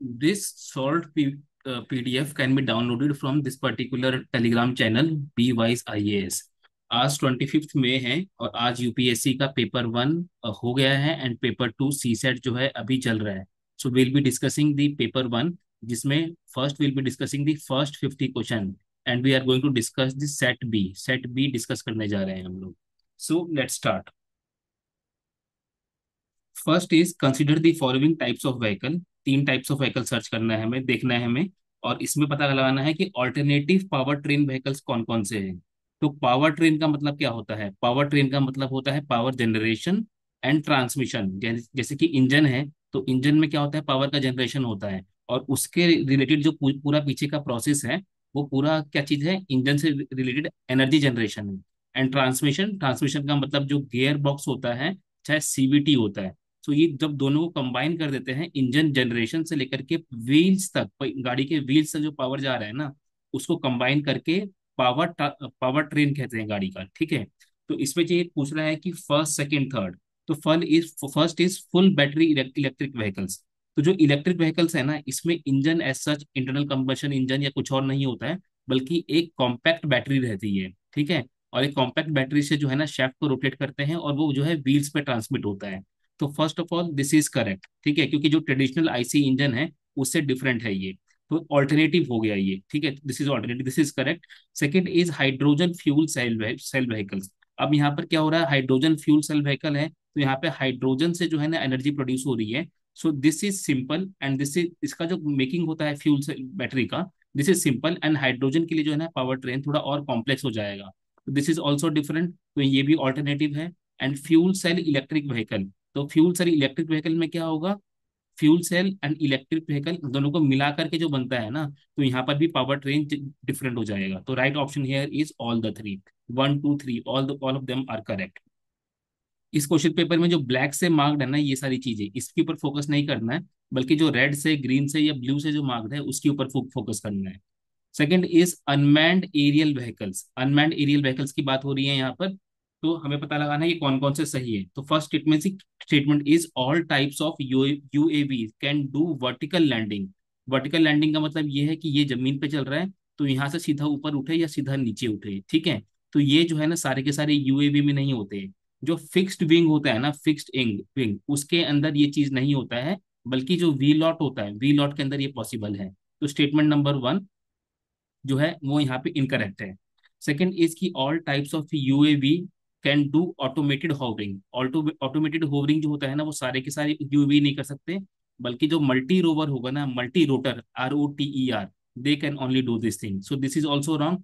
This short PDF can be downloaded from this particular Telegram channel BWise IAS. आज 25 मई है और आज UPSC का पेपर वन हो गया है and paper two C set जो है अभी चल रहा है. So will be discussing the paper one, जिसमें first will be discussing the first 50 question and we are going to discuss the set B discuss करने जा रहे हैं हम लोग. So let's start. First is consider the following types of vehicle. तीन types of vehicle search करना है हमें, देखना है हमें, और इसमें पता लगाना है कि ऑल्टरनेटिव पावर ट्रेन व्हीकल्स कौन कौन से हैं. तो पावर ट्रेन का मतलब क्या होता है? पावर ट्रेन का मतलब होता है पावर जनरेशन एंड ट्रांसमिशन. जैसे कि इंजन है, तो इंजन में क्या होता है? पावर का जनरेशन होता है, और उसके रिलेटेड जो पूरा पीछे का प्रोसेस है, वो पूरा क्या चीज है? इंजन से रिलेटेड एनर्जी जनरेशन है. एंड ट्रांसमिशन, ट्रांसमिशन का मतलब जो गियर बॉक्स होता है, चाहे सीवीटी होता है. तो ये जब दोनों को कंबाइन कर देते हैं, इंजन जनरेशन से लेकर के व्हील्स तक, गाड़ी के व्हील्स तक जो पावर जा रहा है ना, उसको कंबाइन करके पावर पावर ट्रेन कहते हैं गाड़ी का. ठीक है. तो इसमें ये पूछ रहा है कि फर्स्ट सेकंड थर्ड. तो first is full battery electric vehicles. तो जो इलेक्ट्रिक व्हीकल्स है ना, इसमें engine as such internal combustion engine या कुछ और नहीं होता है, बल्कि एक कॉम्पैक्ट बैटरी रहती है. ठीक है. और एक कॉम्पैक्ट बैटरी से जो है ना शेफ्ट को रोटेट करते हैं, और वो जो है व्हील्स पे ट्रांसमिट होता है. तो first of all this is correct. ठीक है, क्योंकि जो ट्रेडिशनल आईसी इंजन है उससे डिफरेंट है ये. तो ऑल्टरनेटिव हो गया ये. ठीक है, this is alternative, this is correct. Second is hydrogen fuel cell vehicles. अब यहाँ पर क्या हो रहा है? हाइड्रोजन फ्यूल सेल व्हीकल है, तो यहाँ पे हाइड्रोजन से जो है ना एनर्जी प्रोड्यूस हो रही है. So this is simple, and this is इसका जो मेकिंग होता है फ्यूल सेल बैटरी का, this is simple. And hydrogen के लिए जो है ना पावर ट्रेन थोड़ा और कॉम्प्लेक्स हो जाएगा. दिस इज ऑल्सो डिफरेंट, तो ये भी ऑल्टरनेटिव है. And fuel cell electric vehicle. तो फ्यूल सेल इलेक्ट्रिक व्हीकल में क्या होगा? Fuel cell and electric vehicle दोनों को मिला करके जो बनता है ना, तो यहाँ पर भी पावर ट्रेन डिफरेंट हो जाएगा. तो right option here is all the three. One two three, all of them are correct. इस क्वेश्चन पेपर में जो ब्लैक से मार्क्ड है ना, ये सारी चीजें, इसके ऊपर फोकस नहीं करना है, बल्कि जो रेड से, ग्रीन से या ब्लू से जो मार्क्ड है उसके ऊपर फोकस करना है. Second is unmanned aerial vehicles. Unmanned aerial vehicles की बात हो रही है यहाँ पर. तो हमें पता लगाना है कि कौन कौन से सही है. तो first statement is all types of UAV can do vertical landing. Vertical landing का मतलब ये है कि ये जमीन पे चल रहा है, तो यहाँ से सीधा ऊपर उठे या सीधा नीचे उठे. ठीक है. तो ये जो है ना सारे के सारे यूएवी में नहीं होते. जो फिक्स्ड विंग होता है ना, फिक्स्ड विंग विंग उसके अंदर ये चीज नहीं होता है, बल्कि जो वी लॉट होता है, वी लॉट के अंदर ये पॉसिबल है. तो स्टेटमेंट नंबर वन जो है वो यहाँ पे इनकरेक्ट है. सेकंड इज की all types of UAV can do automated hovering. Automated hovering जो होता है ना, वो सारे के सारे यूएवी नहीं कर सकते, बल्कि जो मल्टी रोवर होगा ना, multi rotor, ROTER, they can only do this thing. So this is also wrong.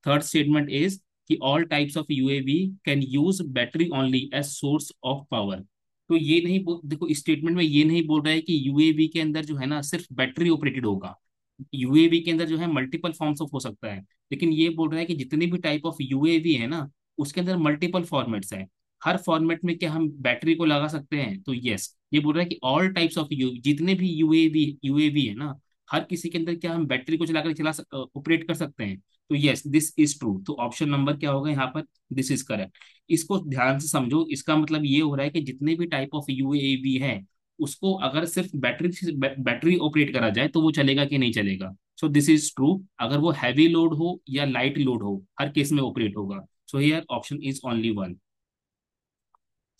Third statement is कि all types of UAV can use battery only as source of power. तो ये नहीं देखो, इस statement में ये नहीं बोल रहा है कि यूएवी के अंदर जो है ना सिर्फ बैटरी ऑपरेटेड होगा. यूएवी के अंदर जो है मल्टीपल फॉर्म्स ऑफ हो सकता है, लेकिन ये बोल रहा है कि जितने भी टाइप ऑफ यूएवी है ना, उसके अंदर मल्टीपल फॉर्मेट्स है. हर फॉर्मेट में क्या हम बैटरी को लगा सकते हैं? तो यस, ये बोल रहा है कि ऑल टाइप्स ऑफ यू, जितने भी यूएवी है ना, हर किसी के अंदर क्या हम बैटरी को चलाकर ऑपरेट कर सकते हैं? तो यस, दिस इज ट्रू. तो ऑप्शन नंबर क्या होगा यहाँ पर? This is correct. इसको ध्यान से समझो. इसका मतलब ये हो रहा है कि जितने भी टाइप ऑफ यूएवी है, उसको अगर सिर्फ बैटरी ऑपरेट करा जाए तो वो चलेगा कि नहीं चलेगा? सो दिस इज ट्रू. अगर वो हैवी लोड हो या लाइट लोड हो, हर केस में ऑपरेट होगा. So here option is only one.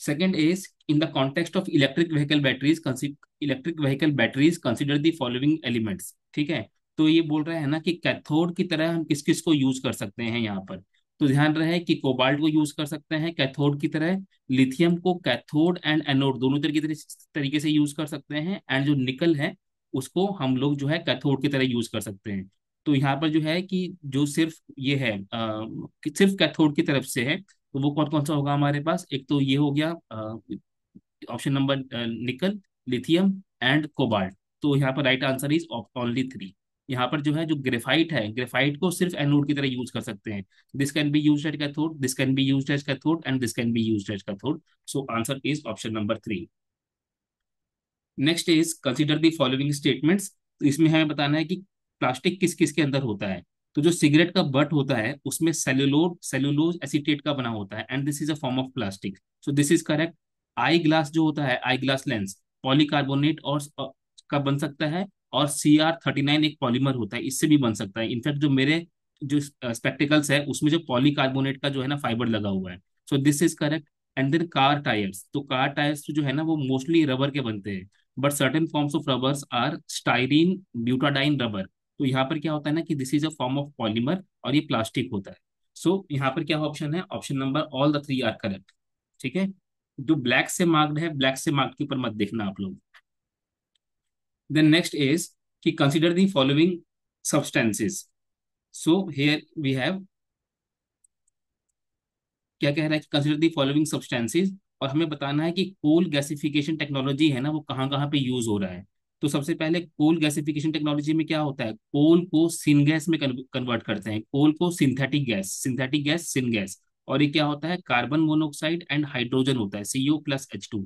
Second is in the context of electric vehicle batteries consider the following elements. ठीक है. तो ये बोल रहा है ना कि कैथोड की तरह हम किस किस को यूज कर सकते हैं यहाँ पर. तो ध्यान रहे कि कोबाल्ट को यूज कर सकते हैं कैथोड की तरह. लिथियम को कैथोड एंड एनोड दोनों तरीके से यूज कर सकते हैं. एंड जो निकल है, उसको हम लोग जो है कैथोड की तरह यूज कर सकते हैं. तो यहाँ पर जो है कि जो सिर्फ ये है कि सिर्फ कैथोड की तरफ से है, तो वो कौन कौन सा होगा हमारे पास? एक तो ये हो गया ऑप्शन नंबर निकल, लिथियम एंड कोबाल्ट. तो यहाँ पर right answer is only three. यहाँ पर जो है जो ग्रेफाइट है, ग्रेफाइट को सिर्फ एनोड की तरह यूज कर सकते हैं. This can be used as cathode, this can be used as cathode and this can be used as cathode. So answer is option number three. Next is consider the following statements. तो इसमें हमें बताना है कि plastic किस किस के अंदर होता है. तो जो सिगरेट का बट होता है उसमें सेलुलोज एसीटेट का बना होता है, and this is a form of plastic. So this is correct. I glass जो होता है, आई ग्लास लेंस, पॉलीकार्बोनेट और का बन सकता है, और Cr39 एक पॉलीमर होता है, इससे भी बन सकता है। इनफैक्ट जो मेरे जो स्पेक्टिकल्स है उसमें जो पॉलीकार्बोनेट का जो है ना फाइबर लगा हुआ है। So this is correct. And then car tyres, तो कार टायर्स जो है ना वो मोस्टली रबर के बनते हैं, but certain forms of rubbers are styrene butadiene rubber. तो यहाँ पर क्या होता है ना कि this is a form of polymer और ये प्लास्टिक होता है। सो यहाँ पर क्या ऑप्शन है, option number all the three are correct. ठीक है, जो ब्लैक से मार्क्ड है, ब्लैक से मार्क्ड के ऊपर मत देखना आप लोग। देन नेक्स्ट इज कि consider the following substances. So here we have, क्या कह रहा है कि कंसिडर दी फॉलोइंग सब्सटेंसेस, और हमें बताना है कि कोल गैसिफिकेशन टेक्नोलॉजी है ना वो कहाँ कहाँ पे यूज हो रहा है। तो सबसे पहले कोल गैसिफिकेशन टेक्नोलॉजी में क्या होता है, कोल को सिन गैस में कन्वर्ट करते हैं, कोल को सिंथेटिक गैस सिन गैस। और ये क्या होता है, कार्बन मोनोऑक्साइड एंड हाइड्रोजन होता है, CO+H2।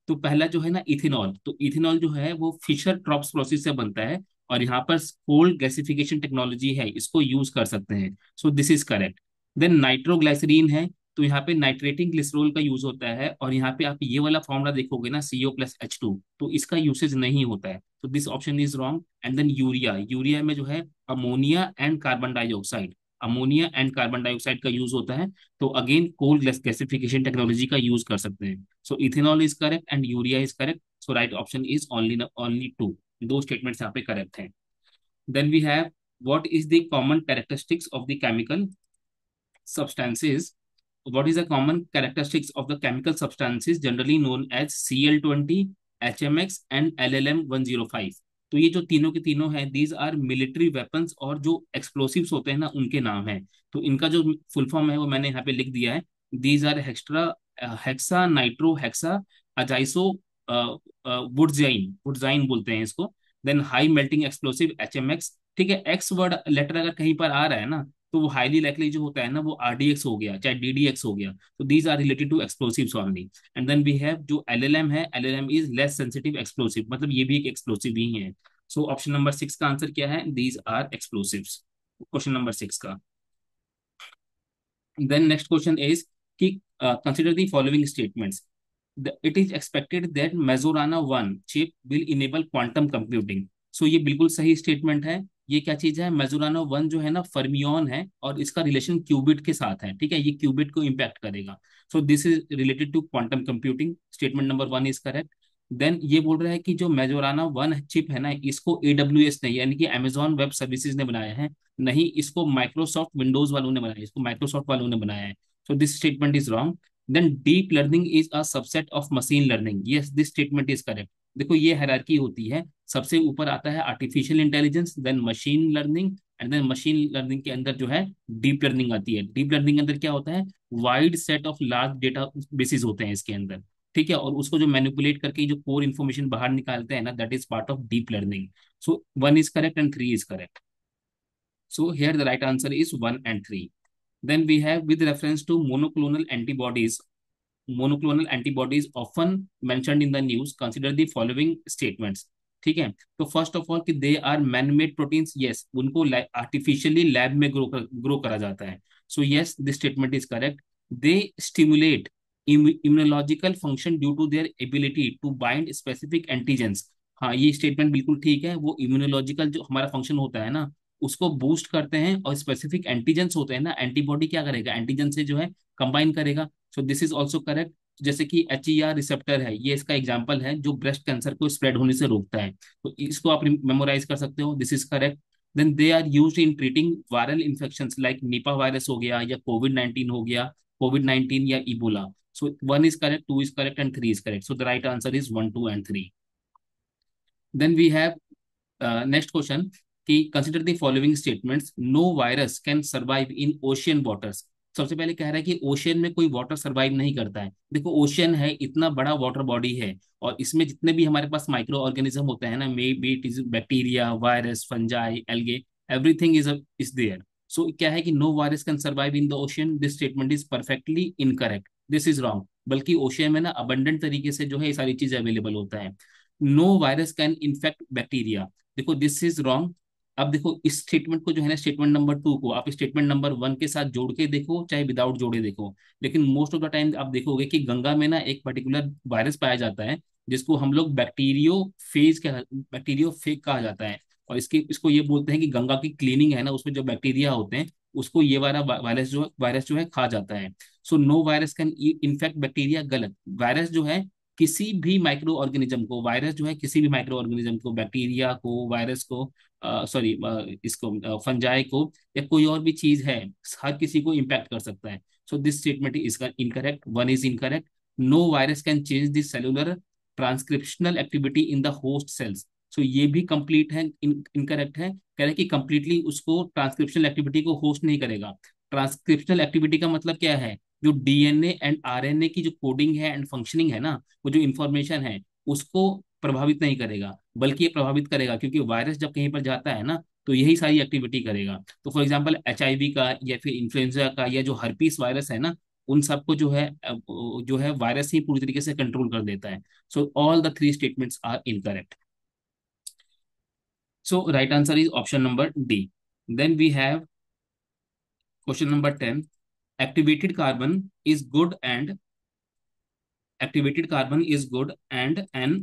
तो पहला जो है ना इथेनॉल, तो इथेनॉल जो है वो फिशर ट्रॉप्स प्रोसेस से बनता है, और यहाँ पर कोल गैसिफिकेशन टेक्नोलॉजी है, इसको यूज कर सकते हैं। So this is correct. Then nitroglycerine है, तो यहाँ पे नाइट्रेटिंग ग्लिसरॉल का यूज होता है, और यहाँ पे आप ये वाला फॉर्मूला देखोगे ना CO+H2, तो इसका यूसेज नहीं होता है, तो this option is wrong. And then urea, urea में जो है ammonia and carbon dioxide, ammonia and carbon dioxide का यूज होता है। तो अगेन कोल गैसिफिकेशन टेक्नोलॉजी का यूज कर सकते हैं। So ethanol is correct and urea is correct. So right option is only only two, दो स्टेटमेंट्स यहाँ पे करेक्ट हैं। Then we have what is the common characteristics of the chemical substances. What is the common characteristics of the chemical substances generally known as Cl20, HMX and LLM105? तो ये जो तीनों के तीनों हैं, दीज आर मिलिट्री वेपन्स, और जो explosives होते हैं ना उनके नाम है। तो इनका जो फुल फॉर्म है वो मैंने यहाँ पे लिख दिया है। These are hexa hexa nitro hexa azaiso wurtzitane, wurtzitane बोलते हैं इसको। Then high melting explosive HMX। ठीक है, एक्स वर्ड लेटर अगर कहीं पर आ रहा है ना तो वो हाईली लाइकली जो होता है ना वो RDX हो गया, चाहे DDX हो गया। तो these are related to explosives only. And then we have जो LLM है, LLM is less sensitive explosive, मतलब ये भी एक एक्सप्लोसिव ही है। सो ऑप्शन नंबर 6 का आंसर क्या है, these are explosives, question number 6 का। देन नेक्स्ट क्वेश्चन इज कि consider the following statements. It is expected that Majorana 1 chip will enable quantum computing. सो ये बिल्कुल सही स्टेटमेंट है। ये क्या चीज है, मेजोरानो 1 जो है ना फर्मियन है, और इसका रिलेशन क्यूबिट के साथ है। ठीक है, ये क्यूबिट को इम्पैक्ट करेगा। So this is related to quantum computing, statement number 1 is correct. Then ये बोल रहा है कि जो मेजोराना 1 चिप है ना इसको AWS ने, यानी कि अमेजॉन वेब सर्विसेज ने बनाया है, नहीं इसको माइक्रोसॉफ्ट विंडोज वालों ने बनाया है, इसको माइक्रोसॉफ्ट वालों ने बनाया है। So this statement is wrong. Then deep learning is a subset of machine learning, yes this statement is correct. देखो ये हायरार्की होती है, सबसे ऊपर आता है artificial intelligence, then machine learning, and then machine learning के अंदर जो है डीप लर्निंग आती है। डीप लर्निंग के अंदर क्या होता है, wide set of large data basis होते हैं इसके अंदर। ठीक है, और उसको जो मैनिपुलेट करके जो कोर इन्फॉर्मेशन बाहर निकालते हैं ना, that is part of deep learning. So 1 is correct and 3 is correct. So here the right answer is 1 and 3. Then we have with reference to monoclonal antibodies often mentioned in the news, consider the following statements. ठीक है, तो first of all कि they are man made proteins, yes उनको artificially lab में grow करा जाता है। So yes this statement is correct. They stimulate immunological function due to their ability to bind specific antigens. हाँ ये स्टेटमेंट बिल्कुल ठीक है, वो इम्यूनोलॉजिकल जो हमारा फंक्शन होता है ना उसको बूस्ट करते हैं, और स्पेसिफिक एंटीजेंस होते हैं ना, एंटीबॉडी क्या करेगा, एंटीजन से जो है कंबाइन करेगा। So this is also correct. जैसे कि HER रिसेप्टर है, ये इसका एग्जाम्पल है जो ब्रेस्ट कैंसर को स्प्रेड होने से रोकता है, तो इसको आप मेमोराइज कर सकते हो, this is correct. Then they are used in treating viral infections like Nipah virus हो गया, या कोविड 19 हो गया, कोविड 19 या Ebola. So 1 is correct, 2 is correct and 3 is correct. So the right answer is 1, 2 and 3। Then we have next question कि consider the following statements, no virus can survive in ocean waters. सबसे पहले कह रहा है कि ocean में कोई water survive नहीं करता है। देखो ओशियन है, इतना बड़ा वाटर बॉडी है, और इसमें जितने भी हमारे पास माइक्रो ऑर्गेनिज्म होते हैं ना, may be it is bacteria, virus, fungi, algae, everything is there. सो क्या है कि no virus can survive in the ocean, this statement is perfectly incorrect, this is wrong. बल्कि ओशियन में ना अबंडेंट तरीके से जो है ये सारी चीजें अवेलेबल होता है। No virus can infect bacteria, देखो दिस इज रॉन्ग। अब देखो इस स्टेटमेंट को जो है ना, स्टेटमेंट नंबर 2 को आप स्टेटमेंट नंबर 1 के साथ जोड़ के देखो, चाहे विदाउट जोड़े देखो, लेकिन मोस्ट ऑफ द टाइम आप देखोगे कि गंगा में ना एक पर्टिकुलर वायरस पाया जाता है जिसको हम लोग बैक्टीरियो फेग कहा जाता है। और इसको ये बोलते हैं कि गंगा की क्लीनिंग है ना, उसमें जो बैक्टीरिया होते हैं उसको ये वाला वायरस जो है खा जाता है। So no virus can infect bacteria, गलत। वायरस जो है किसी भी माइक्रो ऑर्गेनिज्म को, वायरस जो है किसी भी माइक्रो ऑर्गेनिज्म को, बैक्टीरिया को, वायरस को, सॉरी इसको फंजाई को, या कोई और भी चीज है, हर किसी को इम्पैक्ट कर सकता है। So this statement is incorrect, one is incorrect. No virus can change the cellular transcriptional activity in the host cells. सो ये भी कंप्लीट है, इनकरेक्ट है। कह रहे हैं कि कंप्लीटली उसको ट्रांसक्रिप्शनल एक्टिविटी को होस्ट नहीं करेगा। ट्रांसक्रिप्शनल एक्टिविटी का मतलब क्या है? जो डीएनए एंड आरएनए की जो कोडिंग है एंड फंक्शनिंग है ना, वो जो इंफॉर्मेशन है उसको प्रभावित नहीं करेगा, बल्कि ये प्रभावित करेगा, क्योंकि वायरस जब कहीं पर जाता है ना तो यही सारी एक्टिविटी करेगा। तो फॉर एग्जांपल एचआईवी का या फिर इन्फ्लुएंजा का या जो हर्पीस वायरस है ना, उन सबको जो है वायरस ही पूरी तरीके से कंट्रोल कर देता है। So all the three statements are incorrect. So right answer is option number D. Then we have question number 10. Activated carbon is good and activated carbon is good and an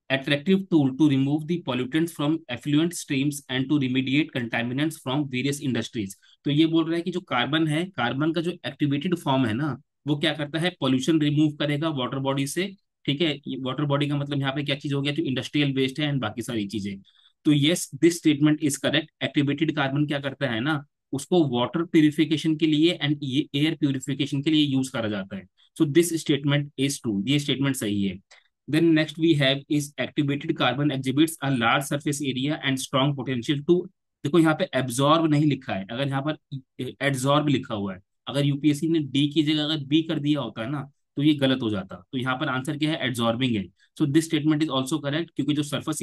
attractive tool to remove the pollutants from effluent streams and to remediate contaminants from various industries. तो ये बोल रहा है कि जो carbon है, carbon का जो एक्टिवेटेड फॉर्म है ना, वो क्या करता है? पॉल्यूशन रिमूव करेगा वाटर बॉडी से। ठीक है, वाटर बॉडी का मतलब यहाँ पे क्या चीज हो गया? जो इंडस्ट्रियल वेस्ट है एंड बाकी सारी चीजें। तो yes, this statement is correct. Activated carbon क्या करता है ना, उसको वाटर प्यूरिफिकेशन के लिए एंड ये एयर प्यूरिफिकेशन के लिए यूज करा जाता है। So this statement is true, ये स्टेटमेंट सही है। Then next we have is activated carbon exhibits a large surface area and strong potential to, देखो यहाँ पे एब्जॉर्ब नहीं लिखा है, अगर यहाँ पर एड्सॉर्ब लिखा हुआ है। अगर यूपीएससी ने डी की जगह अगर बी कर दिया होता है ना, तो ये गलत हो जाता। तो यहाँ पर आंसर क्या है? एड्सॉर्बिंग है। So this statement is also correct, क्योंकि जो सर्फेस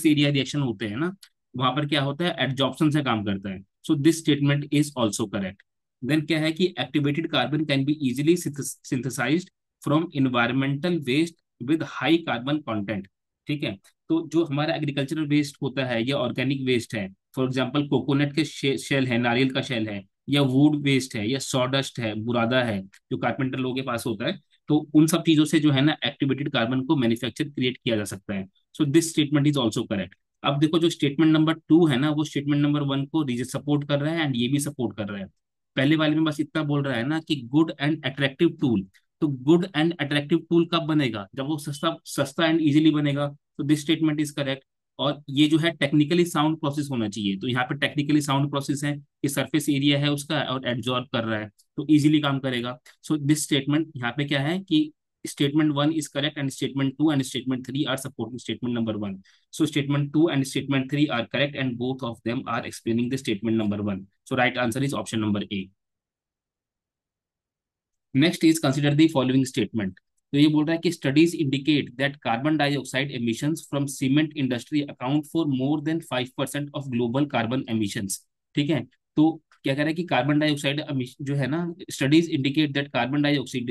एरिया रिएक्शन होते हैं ना, वहां पर क्या होता है? एड्जॉर्प्शन से काम करता है। So this statement is also correct. Then क्या है कि activated carbon can be easily synthesised from environmental waste with high carbon content. ठीक है, तो जो हमारा एग्रीकल्चरल वेस्ट होता है या ऑर्गेनिक वेस्ट है, फॉर एग्जांपल कोकोनट के शेल है, नारियल का शेल है, या वुड वेस्ट है, या सॉडस्ट है, बुरादा है, जो कारपेंटर लोगों के पास होता है, तो उन सब चीजों से जो है ना एक्टिवेटेड कार्बन को मैन्युफैक्चर क्रिएट किया जा सकता है। So this statement is also correct. अब देखो, जो स्टेटमेंट नंबर 2 है ना, वो स्टेटमेंट नंबर 1 को सपोर्ट कर रहा है एंड ये भी सपोर्ट कर रहा है। पहले वाले में बस इतना बोल रहा है ना कि गुड एंड अट्रैक्टिव टूल। तो गुड एंड अट्रैक्टिव टूल कब बनेगा? जब वो सस्ता सस्ता एंड इजीली बनेगा। तो दिस स्टेटमेंट इज करेक्ट। और ये जो है टेक्निकली साउंड प्रोसेस होना चाहिए, तो यहाँ पे टेक्निकली साउंड प्रोसेस है कि सरफेस एरिया है उसका और एब्जॉर्ब कर रहा है, तो इजीली काम करेगा। सो दिस स्टेटमेंट यहाँ पे क्या है कि statement 1 is correct and statement 2 and statement 3 are supporting statement number 1। So statement 2 and statement 3 are correct and both of them are explaining the statement number 1। So right answer is option number A. Next is consider the following statement. तो ये बोल रहा है कि studies indicate that carbon dioxide emissions from cement industry account for more than 5% of global carbon emissions. ठीक है, तो क्या कह रहा है कि कार्बन डाइऑक्साइड जो है ना, studies indicate that carbon dioxide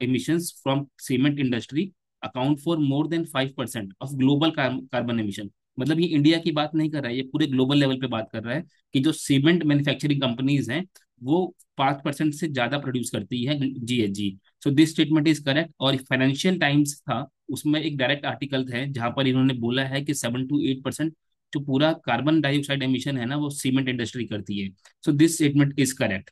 emissions from cement industry account for more than 5% of global carbon emission. मतलब ये इंडिया की बात नहीं कर रहा है, ये पूरे ग्लोबल लेवल पे बात कर रहा है कि जो सीमेंट मैन्युफैक्चरिंग कंपनीज हैं वो 5% से ज्यादा प्रोड्यूस करती है GHG. So this statement is correct. और फाइनेंशियल टाइम्स था, उसमें एक डायरेक्ट आर्टिकल है जहां पर इन्होंने बोला है कि 7 to 8% जो पूरा कार्बन डाइऑक्साइड एमिशन है ना, वो सीमेंट इंडस्ट्री करती है। So this statement is correct.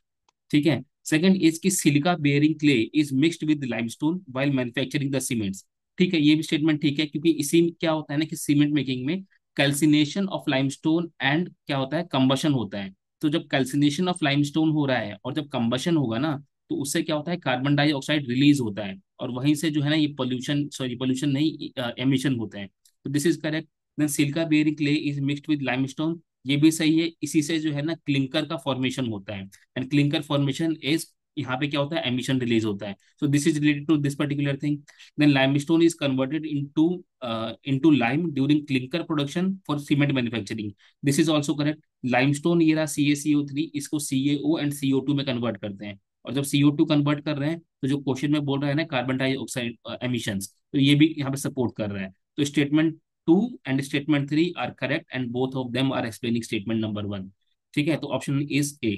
ठीक है, सेकंड इज की silica bearing clay is mixed with limestone while manufacturing the cements. ठीक है, ये भी स्टेटमेंट ठीक है, क्योंकि इसी में क्या होता है ना कि सीमेंट मेकिंग में कैल्सिनेशन ऑफ लाइमस्टोन एंड क्या होता है? कंबशन होता है। तो जब कैल्सिनेशन ऑफ लाइमस्टोन हो रहा है और जब कंबशन होगा ना, तो उससे क्या होता है? कार्बन डाइऑक्साइड रिलीज होता है और वहीं से जो है ना ये पोल्यूशन नहीं, एमिशन होते हैं। तो this is correct. Then silica bearing clay is mixed with limestone, ये भी सही है। इसी से जो है ना क्लिंकर का फॉर्मेशन होता है एंड क्लिंकर फॉर्मेशन इज, यहाँ पे क्या होता है? एमिशन रिलीज होता है। So this is related to this particular thing. Then limestone is converted into lime during clinker production for cement manufacturing. This is also correct. Limestone ये रहा CaCO3, इसको CaO एंड CO2 में convert करते हैं। और जब CO2 कन्वर्ट कर रहे हैं, तो जो क्वेश्चन में बोल रहा है ना कार्बन डाइऑक्साइड एमिशंस, तो ये भी यहाँ पे सपोर्ट कर रहा है। तो statement 2 and statement 3 are correct and both of them are explaining statement number 1। ठीक है, तो option is A.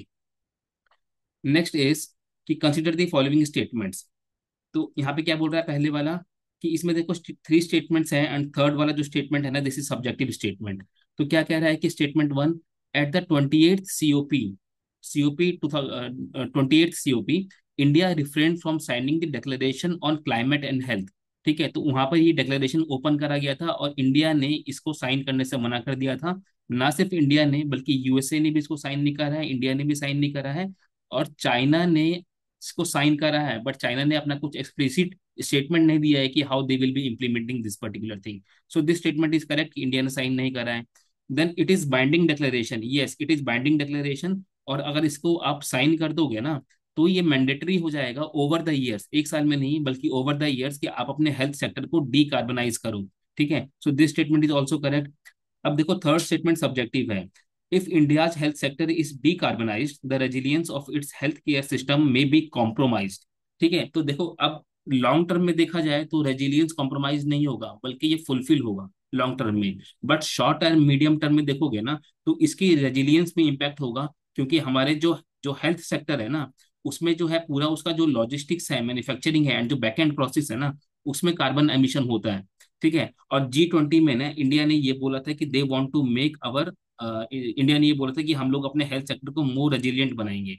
Next is कि कंसिडर द फॉलोइंग स्टेटमेंट्स। तो यहाँ पे क्या बोल रहा है? पहले वाला कि इसमें देखो थ्री स्टेटमेंट्स हैं एंड थर्ड वाला जो स्टेटमेंट है ना, दिस इज सब्जेक्टिव स्टेटमेंट। तो क्या कह रहा है कि statement one, at the 28th COP, COP 28th COP, India refrain from signing the declaration on climate and health. ठीक है, तो वहां पर ये डिक्लेरेशन ओपन करा गया था और इंडिया ने इसको साइन करने से मना कर दिया था। ना सिर्फ इंडिया ने बल्कि यूएसए ने भी इसको साइन नहीं करा है, इंडिया ने भी साइन नहीं करा है, और चाइना ने इसको साइन करा है, बट चाइना ने अपना कुछ एक्सप्लिसिट स्टेटमेंट नहीं दिया है कि how they will be implementing this particular thing. So this statement is correct, India ने साइन नहीं करा है। Then it is binding declaration, yes it is binding declaration. और अगर इसको आप साइन कर दोगे ना, तो ये मैंडेटरी हो जाएगा ओवर द ईयर्स, एक साल में नहीं बल्कि ओवर द ईयर्स, कि आप अपने हेल्थ सेक्टर को डीकार्बोनाइज करो। ठीक है, so this statement is also correct. अब देखो थर्ड स्टेटमेंट सब्जेक्टिव है। If India's health sector is decarbonised, the resilience of its health care system में बी कॉम्प्रोमाइज्ड। ठीक है, तो देखो अब लॉन्ग टर्म में देखा जाए तो रेजिलियंस कॉम्प्रोमाइज नहीं होगा, बल्कि ये फुलफिल होगा लॉन्ग टर्म में। But short and medium term में देखोगे ना, तो इसकी रेजिलियंस में इम्पैक्ट होगा, क्योंकि हमारे जो जो हेल्थ सेक्टर है ना, उसमें जो है पूरा उसका जो लॉजिस्टिक्स है, मैन्युफैक्चरिंग है एंड जो बैक एंड प्रोसेस है ना, उसमें कार्बन एमिशन होता है। ठीक है, और G20 में ना इंडिया ने ये बोला था कि they want to make our, India ने ये बोला था कि हम लोग अपने हेल्थ सेक्टर को मोर रेजिलियंट बनाएंगे।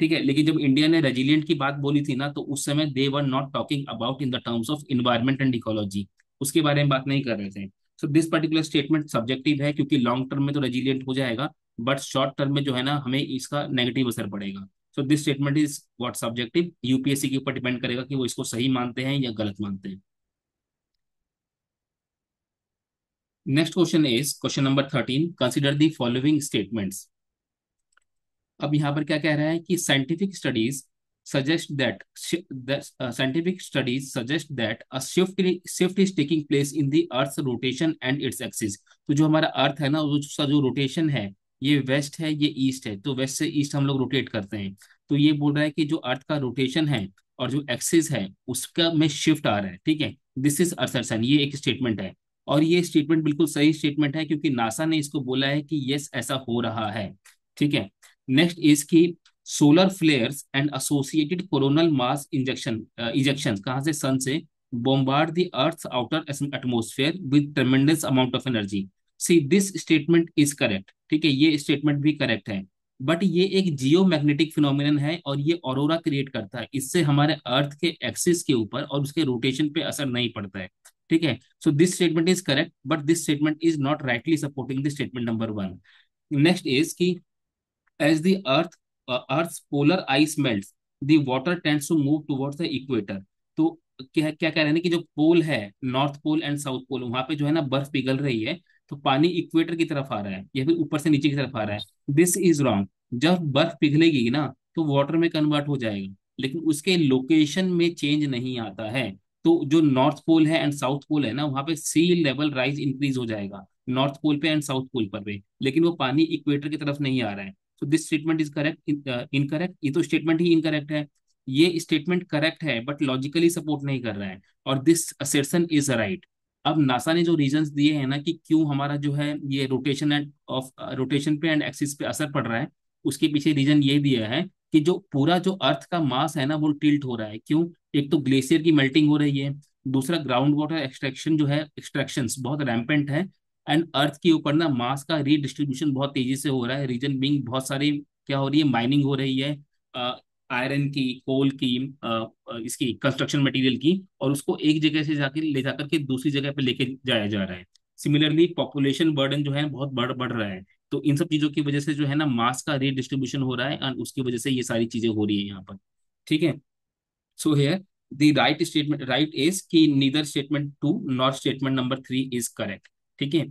ठीक है, लेकिन जब इंडिया ने रेजिलियंट की बात बोली थी ना, तो उस समय they were not talking about in the terms of environment and ecology, उसके बारे में बात नहीं कर रहे थे। So this particular statement subjective है, क्योंकि लॉन्ग टर्म में तो रेजिलियंट हो जाएगा, बट शॉर्ट टर्म में जो है ना हमें इसका नेगेटिव असर पड़ेगा। सो this statement is what subjective, UPSC के ऊपर डिपेंड करेगा कि वो इसको सही मानते हैं या गलत मानते हैं। Next question is question number 13, consider the following statements. अब यहाँ पर क्या कह रहा है कि scientific studies suggest that a shift is taking place in the earth's rotation and its axis। तो जो हमारा अर्थ है ना, उसका जो रोटेशन है, ये वेस्ट है ये ईस्ट है, तो वेस्ट से ईस्ट हम लोग रोटेट करते हैं। तो ये बोल रहा है कि जो अर्थ का रोटेशन है और जो एक्सिस है उसका में शिफ्ट आ रहा है। ठीक है, दिस इज असर्शन, ये एक स्टेटमेंट है। और ये स्टेटमेंट बिल्कुल सही स्टेटमेंट है, क्योंकि नासा ने इसको बोला है कि यस ऐसा हो रहा है। ठीक है, नेक्स्ट इज की solar flares and associated coronal mass injection ejection कहाँ से, सन से, bombard the earth outer atmosphere with tremendous amount of energy. See this statement is correct. ठीक है, ये स्टेटमेंट भी करेक्ट है, बट ये एक जियो मैग्नेटिक फिनोमिनन है और ये ऑरोरा क्रिएट करता है, इससे हमारे अर्थ के एक्सिस के ऊपर और उसके रोटेशन पे असर नहीं पड़ता है। ठीक है, so this statement is correct, but this statement is not rightly supporting the statement number one. Next is की as the earth's polar ice melts, the water tends to move towards the equator। तो क्या क्या कह रहे हैं कि जो pole है, north pole and south pole, वहां पे जो है ना बर्फ पिघल रही है, तो पानी इक्वेटर की तरफ आ रहा है या फिर ऊपर से नीचे की तरफ आ रहा है। This is wrong. जब बर्फ पिघलेगी ना, तो वाटर में कन्वर्ट हो जाएगा, लेकिन उसके लोकेशन में चेंज नहीं आता है। तो जो नॉर्थ पोल है एंड साउथ पोल है ना, वहां पे सी लेवल राइज इंक्रीज हो जाएगा, नॉर्थ पोल पे एंड साउथ पोल पर पे, लेकिन वो पानी इक्वेटर की तरफ नहीं आ रहा है। तो this statement is correct, incorrect, ये तो स्टेटमेंट ही इनकरेक्ट है। ये स्टेटमेंट करेक्ट है बट लॉजिकली सपोर्ट नहीं कर रहा है, और दिस असर्शन इज राइट। अब नासा ने जो रीजंस दिए हैं ना कि क्यों हमारा जो है ये रोटेशन एंड ऑफ रोटेशन पे एंड एक्सिस पे असर पड़ रहा है, उसके पीछे रीजन ये दिया है कि जो पूरा जो अर्थ का मास है ना वो टिल्ट हो रहा है। क्यों? एक तो ग्लेशियर की मेल्टिंग हो रही है, दूसरा ग्राउंड वाटर एक्सट्रैक्शन जो है, एक्सट्रैक्शंस बहुत रैम्पेंट है, एंड अर्थ के ऊपर ना मास का रीडिस्ट्रीब्यूशन बहुत तेजी से हो रहा है। रीजन बीइंग बहुत सारी क्या हो रही है, माइनिंग हो रही है, आयरन की, कोल की, इसकी कंस्ट्रक्शन मटेरियल की, और उसको एक जगह से जाकर ले जाकर के दूसरी जगह पे लेके जाया जा रहा है। सिमिलरली पॉपुलेशन बर्डन जो है बहुत बढ़ बढ़ रहा है। तो इन सब चीजों की वजह से जो है ना मास का रीडिस्ट्रीब्यूशन हो रहा है, और उसकी वजह से ये सारी चीजें हो रही है यहाँ पर। ठीक है, so here the right statement right is कि neither statement two nor statement number three is correct. ठीक है,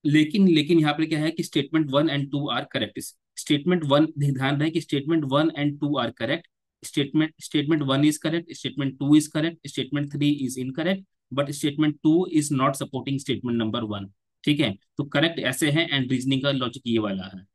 लेकिन लेकिन यहाँ पे क्या है कि statement one and two are correct. Statement one, ध्यान रहे कि statement one and two are correct. Statement one is correct, statement two is correct, statement three is incorrect, but statement two is not supporting statement number one. ठीक है, तो correct ऐसे हैं and reasoning का logic ये वाला है।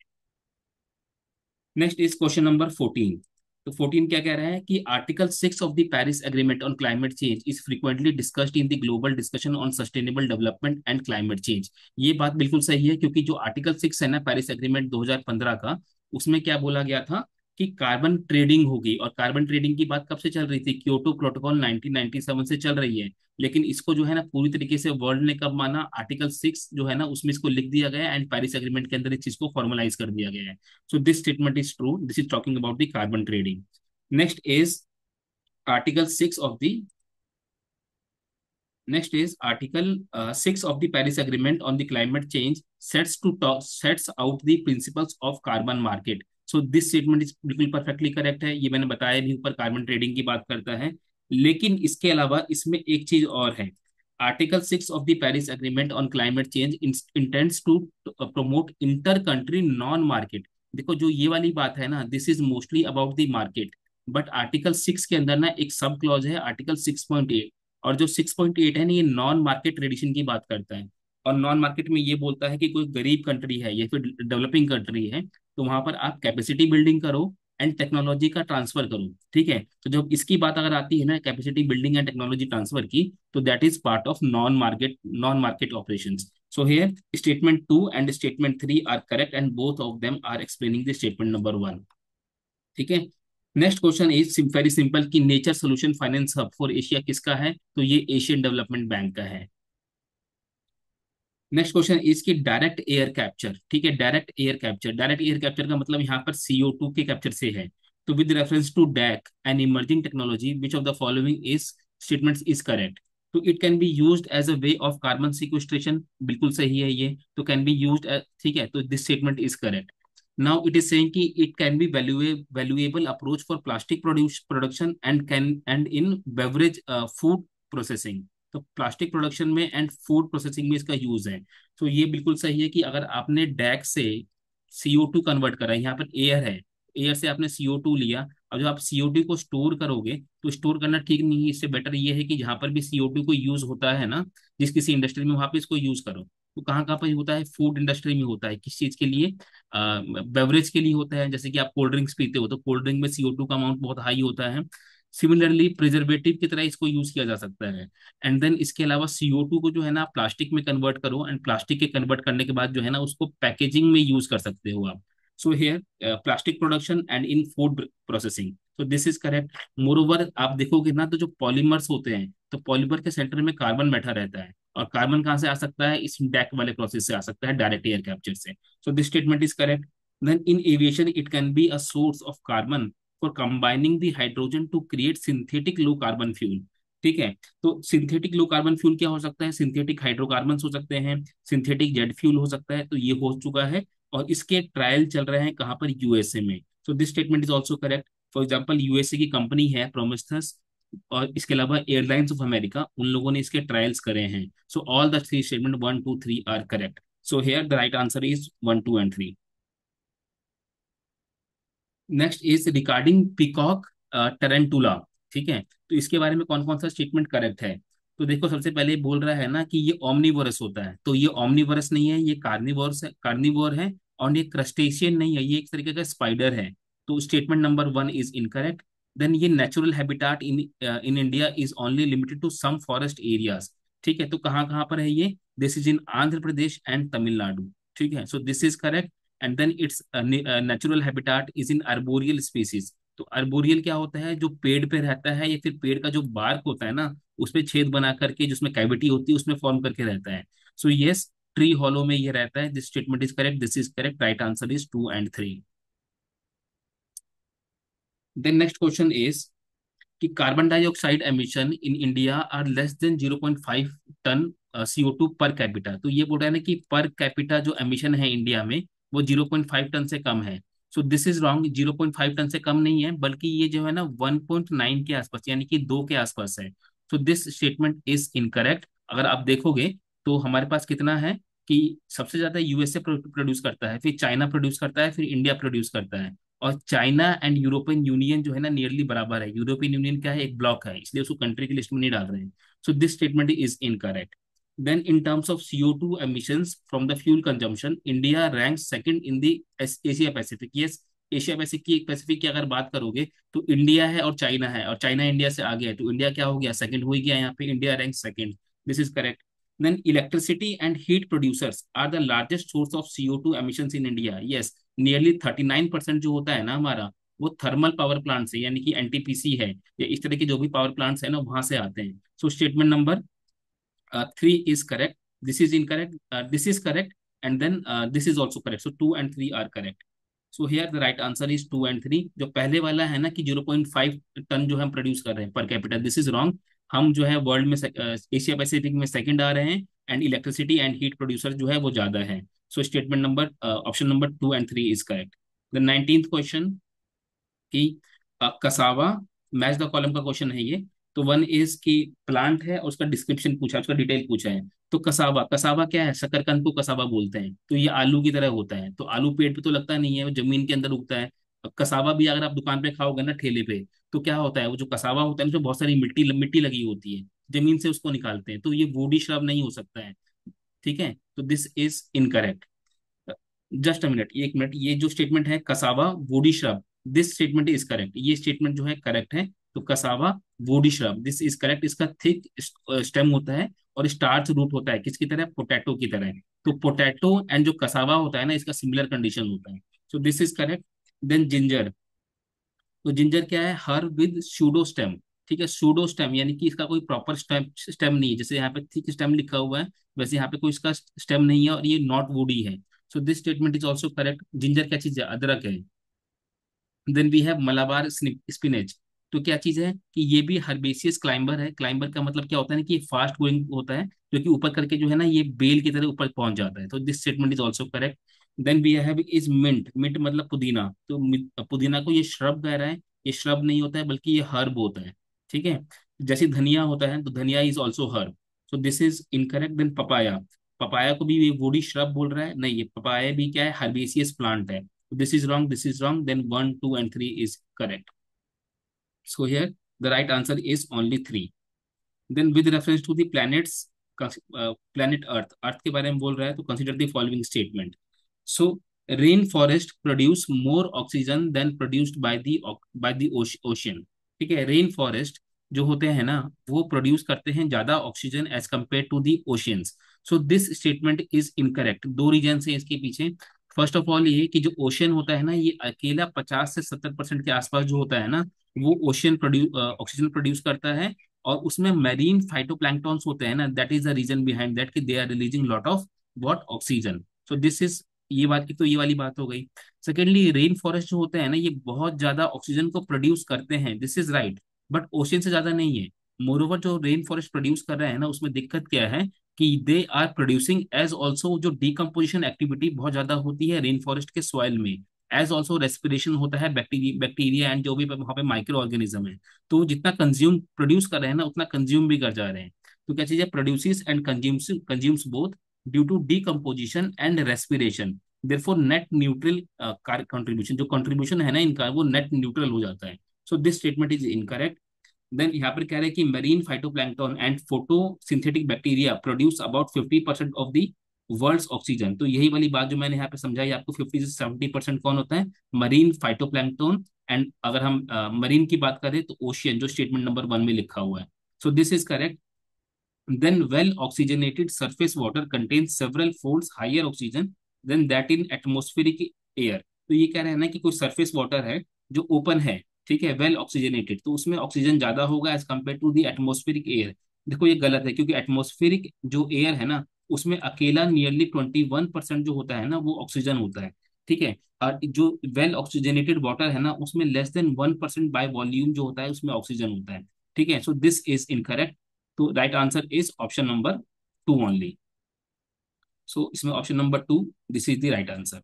Next is question number 14। तो 14 क्या कह रहा है कि article 6 of the Paris agreement on climate change is frequently discussed in the global discussion on sustainable development and climate change. ये बात बिल्कुल सही है, क्योंकि जो आर्टिकल 6 है ना पेरिस एग्रीमेंट 2015 का, उसमें क्या बोला गया था कि कार्बन ट्रेडिंग होगी। और कार्बन ट्रेडिंग की बात कब से चल रही थी? क्योटो प्रोटोकॉल 1997 से चल रही है। लेकिन इसको जो है ना पूरी तरीके से वर्ल्ड ने कब माना? आर्टिकल 6 जो है ना उसमें इसको लिख दिया गया है, एंड पेरिस एग्रीमेंट के अंदर इस चीज को फॉर्मलाइज कर दिया गया है। So this statement is true, this is talking about the carbon trading. Next is article 6 of the Next is Article 6 of the Paris Agreement on the Climate Change sets out the principles of carbon market. So this statement is बिल्कुल perfectly correct है, ये मैंने बताया भी ऊपर, carbon trading की बात करता है। लेकिन इसके अलावा इसमें एक चीज और है। Article 6 of the Paris Agreement on Climate Change intends to promote inter country non market। देखो जो ये वाली बात है ना, this is mostly about the market. But article 6 के अंदर ना एक सब क्लॉज है, आर्टिकल 6.8। और जो 6.8 है ना, ये नॉन मार्केट ट्रेडिशन की बात करता है। और नॉन मार्केट में ये बोलता है कि कोई गरीब कंट्री है या फिर डेवलपिंग कंट्री है, तो वहां पर आप कैपेसिटी बिल्डिंग करो एंड टेक्नोलॉजी का ट्रांसफर करो। ठीक है, तो जब इसकी बात अगर आती है ना capacity building and technology transfer की, तो that is part of non market operations. So here statement 2 and statement 3 are correct, and both of them are explaining the statement number 1। ठीक है। Next question is very simple कि nature solution finance hub for Asia किसका है? तो ये Asian development bank का है। Next question is कि डायरेक्ट एयर कैप्चर, ठीक है, डायरेक्ट एयर कैप्चर का मतलब यहाँ पर CO2 के कैप्चर से है। तो with reference to DAC an emerging technology which of the following is statements is correct? तो it can be used as a way of carbon sequestration, बिल्कुल सही है ये। तो कैन बी यूज्ड, ठीक है, तो this statement is correct. Now it is saying कि it can be valuable approach for plastic production and in beverage food processing. तो प्लास्टिक प्रोडक्शन में एंड फूड प्रोसेसिंग में इसका यूज है। तो ये बिल्कुल सही है कि अगर आपने डैक से CO2 कन्वर्ट करा है, यहाँ पर एयर है, एयर से आपने CO2 लिया, और जब आप CO2 को स्टोर करोगे तो स्टोर करना ठीक नहीं है। इससे बेटर ये है कि जहां पर भी CO2 को यूज होता है ना, जिस किसी इंडस्ट्री में, वहां पे इसको यूज करो। तो कहाँ कहाँ पर होता है? फूड इंडस्ट्री में होता है। किस चीज के लिए? बेवरेज के लिए होता है। जैसे कि आप कोल्ड ड्रिंक्स पीते हो तो कोल्ड ड्रिंक में CO2 का अमाउंट बहुत हाई होता है। सिमिलरली प्रिजर्वेटिव की तरह इसको यूज किया जा सकता है। एंड देन इसके अलावा CO2 को जो है ना प्लास्टिक में कन्वर्ट करो, एंड प्लास्टिक के कन्वर्ट करने के बाद जो है ना उसको पैकेजिंग में यूज कर सकते हो आप। So here plastic production and in food processing, तो this is correct. Moreover आप देखोगे ना तो जो पॉलीमर्स होते हैं, तो पॉलीमर के सेंटर में कार्बन बैठा रहता है। और कार्बन कहाँ से आ सकता है? इस डैक वाले प्रोसेस से आ सकता है, डायरेक्ट एयर कैप्चर से। So this statement is correct. Then in aviation it can be a source of carbon for combining the hydrogen to create synthetic low carbon fuel. ठीक है, तो सिंथेटिक लो कार्बन फ्यूल क्या हो सकता है? Synthetic hydrocarbon हो सकते हैं, सिंथेटिक जेट फ्यूल हो सकता है। तो ये हो चुका है, और इसके ट्रायल चल रहे हैं कहाँ पर? USA में। सो this statement is also correct. For example USA की कंपनी है प्रोमिथस, और इसके अलावा एयरलाइंस ऑफ अमेरिका, उन लोगों ने इसके ट्रायल्स करे हैं। So all the three statement 1 2 3 are correct. So here the right answer is 1 2 and 3। Next is regarding peacock tarantula. ठीक है, तो इसके बारे में कौन कौन सा स्टेटमेंट करेक्ट है? तो देखो सबसे पहले बोल रहा है ना कि ये ओमनीवोरस होता है। तो ये ओमनीवोरस नहीं है, ये कार्निवोर है। और ये क्रस्टेशियन नहीं है, ये एक तरीके का स्पाइडर है। तो statement number 1 is incorrect. Then ये natural habitat in India is only limited to some forest areas. ठीक है, तो कहाँ कहाँ पर है ये? This is in Andhra Pradesh and Tamil Nadu. ठीक है, so this is correct. And then its natural habitat is in arboreal species. तो अर्बोरियल क्या होता है? जो पेड़ पे रहता है, या फिर पेड़ का जो बार्क होता है ना, उसमें छेद बना करके जिसमें कैविटी होती है उसमें फॉर्म करके रहता है। सो यस, ट्री हॉलो में ये रहता है। This statement is correct, this is correct, right answer is 2 and 3। Then next question is कि carbon dioxide emission in India are less than 0.5 ton CO2 per capita. तो ये बोल रहा है ना कि पर कैपिटा जो एमिशन है इंडिया में, वो 0.5 टन से कम है। So this is wrong, 0.5 tonne से कम नहीं है, बल्कि ये जो है ना 1.9 के आसपास, यानी कि 2 के आसपास है। So this statement is incorrect. अगर आप देखोगे तो हमारे पास कितना है कि सबसे ज्यादा USA प्रोड्यूस करता है, फिर चाइना प्रोड्यूस करता है, फिर इंडिया प्रोड्यूस करता है। और चाइना एंड यूरोपियन यूनियन जो है ना नियरली बराबर है। यूरोपियन यूनियन क्या है? एक ब्लॉक है, इसलिए उसको कंट्री की लिस्ट में नहीं डाल रहे हैं। So this statement is incorrect. Then in terms of CO2 emissions from the fuel consumption, India rank second in the Asia Pacific. Yes, Asia Pacific की अगर बात करोगे तो इंडिया है और चाइना है, और चाइना इंडिया से आगे है, तो इंडिया क्या हो गया? सेकंड हो ही गया यहाँ पे, India rank second. This is correct. Then electricity and heat producers are the largest source of CO2 emissions in India. Yes, nearly 39% जो होता है ना हमारा, वो थर्मल पावर प्लांट से, यानी कि एनटीपीसी है या इस तरह के जो भी पावर प्लांट्स है ना, वहां से आते हैं। सो statement number 3 is correct, this is incorrect, this is correct, and then this is also correct. So 2 and 3 are correct. So here the right answer is 2 and 3। जो पहले वाला है ना कि 0.5 टन जो हम प्रोड्यूस कर रहे हैं पर कैपिटल, दिस इज रॉन्ग। हम जो है वर्ल्ड में एशिया पैसिफिक में सेकंड आ रहे हैं, and electricity and heat producer जो है वो ज्यादा है। So statement number option number 2 and 3 is correct. The 19th question कि कसावा, मैच द कॉलम का क्वेश्चन है ये। तो वन इज कि प्लांट है और उसका डिस्क्रिप्शन पूछा है, उसका डिटेल पूछा है। तो कसावा, कसावा क्या है? शकरकंद को कसावा बोलते हैं। तो ये आलू की तरह होता है। तो आलू पेड़ पे तो लगता नहीं है, वो जमीन के अंदर उगता है। अब कसावा भी अगर आप दुकान पे खाओगे ना ठेले पे, तो क्या होता है, वो जो कसावा होता है उसमें बहुत सारी मिट्टी मिट्टी लगी होती है, जमीन से उसको निकालते हैं। तो ये वुडी श्रब नहीं हो सकता है। ठीक है, तो this is incorrect. Just a minute, एक मिनट, ये जो स्टेटमेंट है cassava woody shrub, this statement is correct. ये स्टेटमेंट जो है करेक्ट है। तो cassava woody shrub, this is correct. इसका थिक स्टेम होता है और स्टार्च रूट होता है, किसकी तरह? पोटैटो की तरह। तो पोटैटो एंड जो कसावा होता है ना, इसका सिमिलर कंडीशन होता है। So this is correct. Then ginger, तो जिंजर क्या है? Herb with pseudo stem. ठीक है, सूडो स्टेम यानी कि इसका कोई प्रॉपर स्टेम स्टेम नहीं है। जैसे यहाँ पे थिक स्टेम लिखा हुआ है, वैसे यहाँ पे कोई इसका स्टेम नहीं है और ये नॉट वुडी है। So this statement is also correct. Ginger क्या चीज है? अदरक है। Then we have Malabar spinach. तो क्या चीज है कि ये भी हर्बेसियस क्लाइंबर है। क्लाइंबर का मतलब क्या होता है ना, कि फास्ट गोइंग होता है, जो कि ऊपर करके जो है ना ये बेल की तरह ऊपर पहुंच जाता है। तो this statement is also correct. Then we have is mint. Mint मतलब पुदीना। तो पुदीना को ये श्रब कह रहा है। ये श्रब नहीं होता है, बल्कि ये हर्ब होता है। ठीक है, जैसे धनिया होता है, तो dhaniya is also herb. So this is incorrect. Then papaya, papaya को भी ये वुडी श्रब बोल रहा है, नहीं, ये पपाया भी क्या है? हर्बेसियस प्लांट है। This is wrong, this is wrong, then 1, 2 and 3 is correct. So here the right answer is only 3। Then with reference to the planets, planet Earth के बारे में बोल रहा है, तो consider the following statement. So rain forest produce more oxygen than produced by the ocean। ठीक है, rain forest जो होते हैं ना, वो प्रोड्यूस करते हैं ज्यादा oxygen as compare to the oceans. So this statement is incorrect. दो रीजन है इसके पीछे। फर्स्ट ऑफ ऑल ये कि जो ओशियन होता है ना, ये अकेला 50 से 70% के आसपास जो होता है ना, वो ओशियन प्रोड्यूस ऑक्सीजन प्रोड्यूस करता है। और उसमें मैरीन फाइटोप्लैंक्टॉन्स होते हैं ना, that is the reason behind that कि they are releasing lot of what oxygen. So this is, ये बात की तो ये वाली बात हो गई। सेकेंडली, रेन फॉरेस्ट जो होते हैं ना, ये बहुत ज्यादा ऑक्सीजन को प्रोड्यूस करते हैं, this is right, but ocean से ज्यादा नहीं है। मोरोवर जो रेन फॉरेस्ट प्रोड्यूस कर रहे हैं ना, उसमें दिक्कत क्या है कि they are producing as also, जो डिकम्पोजिशन एक्टिविटी बहुत ज्यादा होती है रेन फॉरेस्ट के सॉइल में। एज ऑल्सो रेस्पिरेशन होता है बैक्टीरिया बैक्टीरिया एंड जो भी वहाँ पे माइक्रो ऑर्गेनिज्म है। तो जितना कंज्यूम प्रोड्यूस कर रहे हैं ना, उतना कंज्यूम भी कर जा रहे हैं। तो क्या चीज है? Produces and consumes, consumes both due to decomposition and respiration. Therefore net neutral contribution, जो कंट्रीब्यूशन है ना इनका, वो नेट न्यूट्रल हो जाता है। So this statement is incorrect. देन यहाँ पर कह रहे हैं कि marine phytoplankton and photosynthetic bacteria produce about 50% of the world's oxygen. तो यही वाली बात जो मैंने यहाँ पे समझाई आपको, 50 से 70% कौन होता है? Marine phytoplankton. एंड अगर हम मरीन की बात करें तो ओशियन, जो स्टेटमेंट नंबर 1 में लिखा हुआ है। So this is correct. Then well-oxygenated surface water contains several folds higher oxygen than that in atmospheric air। तो ये कह रहे हैं ना कि कोई सरफेस वाटर है जो ओपन है, ठीक है, वेल ऑक्सीजनेटेड, तो उसमें ऑक्सीजन ज्यादा होगा as compare to the atmospheric air. देखो ये गलत है, क्योंकि एटमोस्फेरिक जो एयर है ना, उसमें अकेला नियरली 21% जो होता है ना, वो ऑक्सीजन होता है। ठीक है, और जो वेल ऑक्सीजनेटेड वाटर है ना, उसमें लेस देन 1% बाय वॉल्यूम जो होता है, उसमें ऑक्सीजन होता है। ठीक है, सो दिस इज इनकरेक्ट। तो right answer is option number 2 only. So इसमें option number 2, this is the right answer.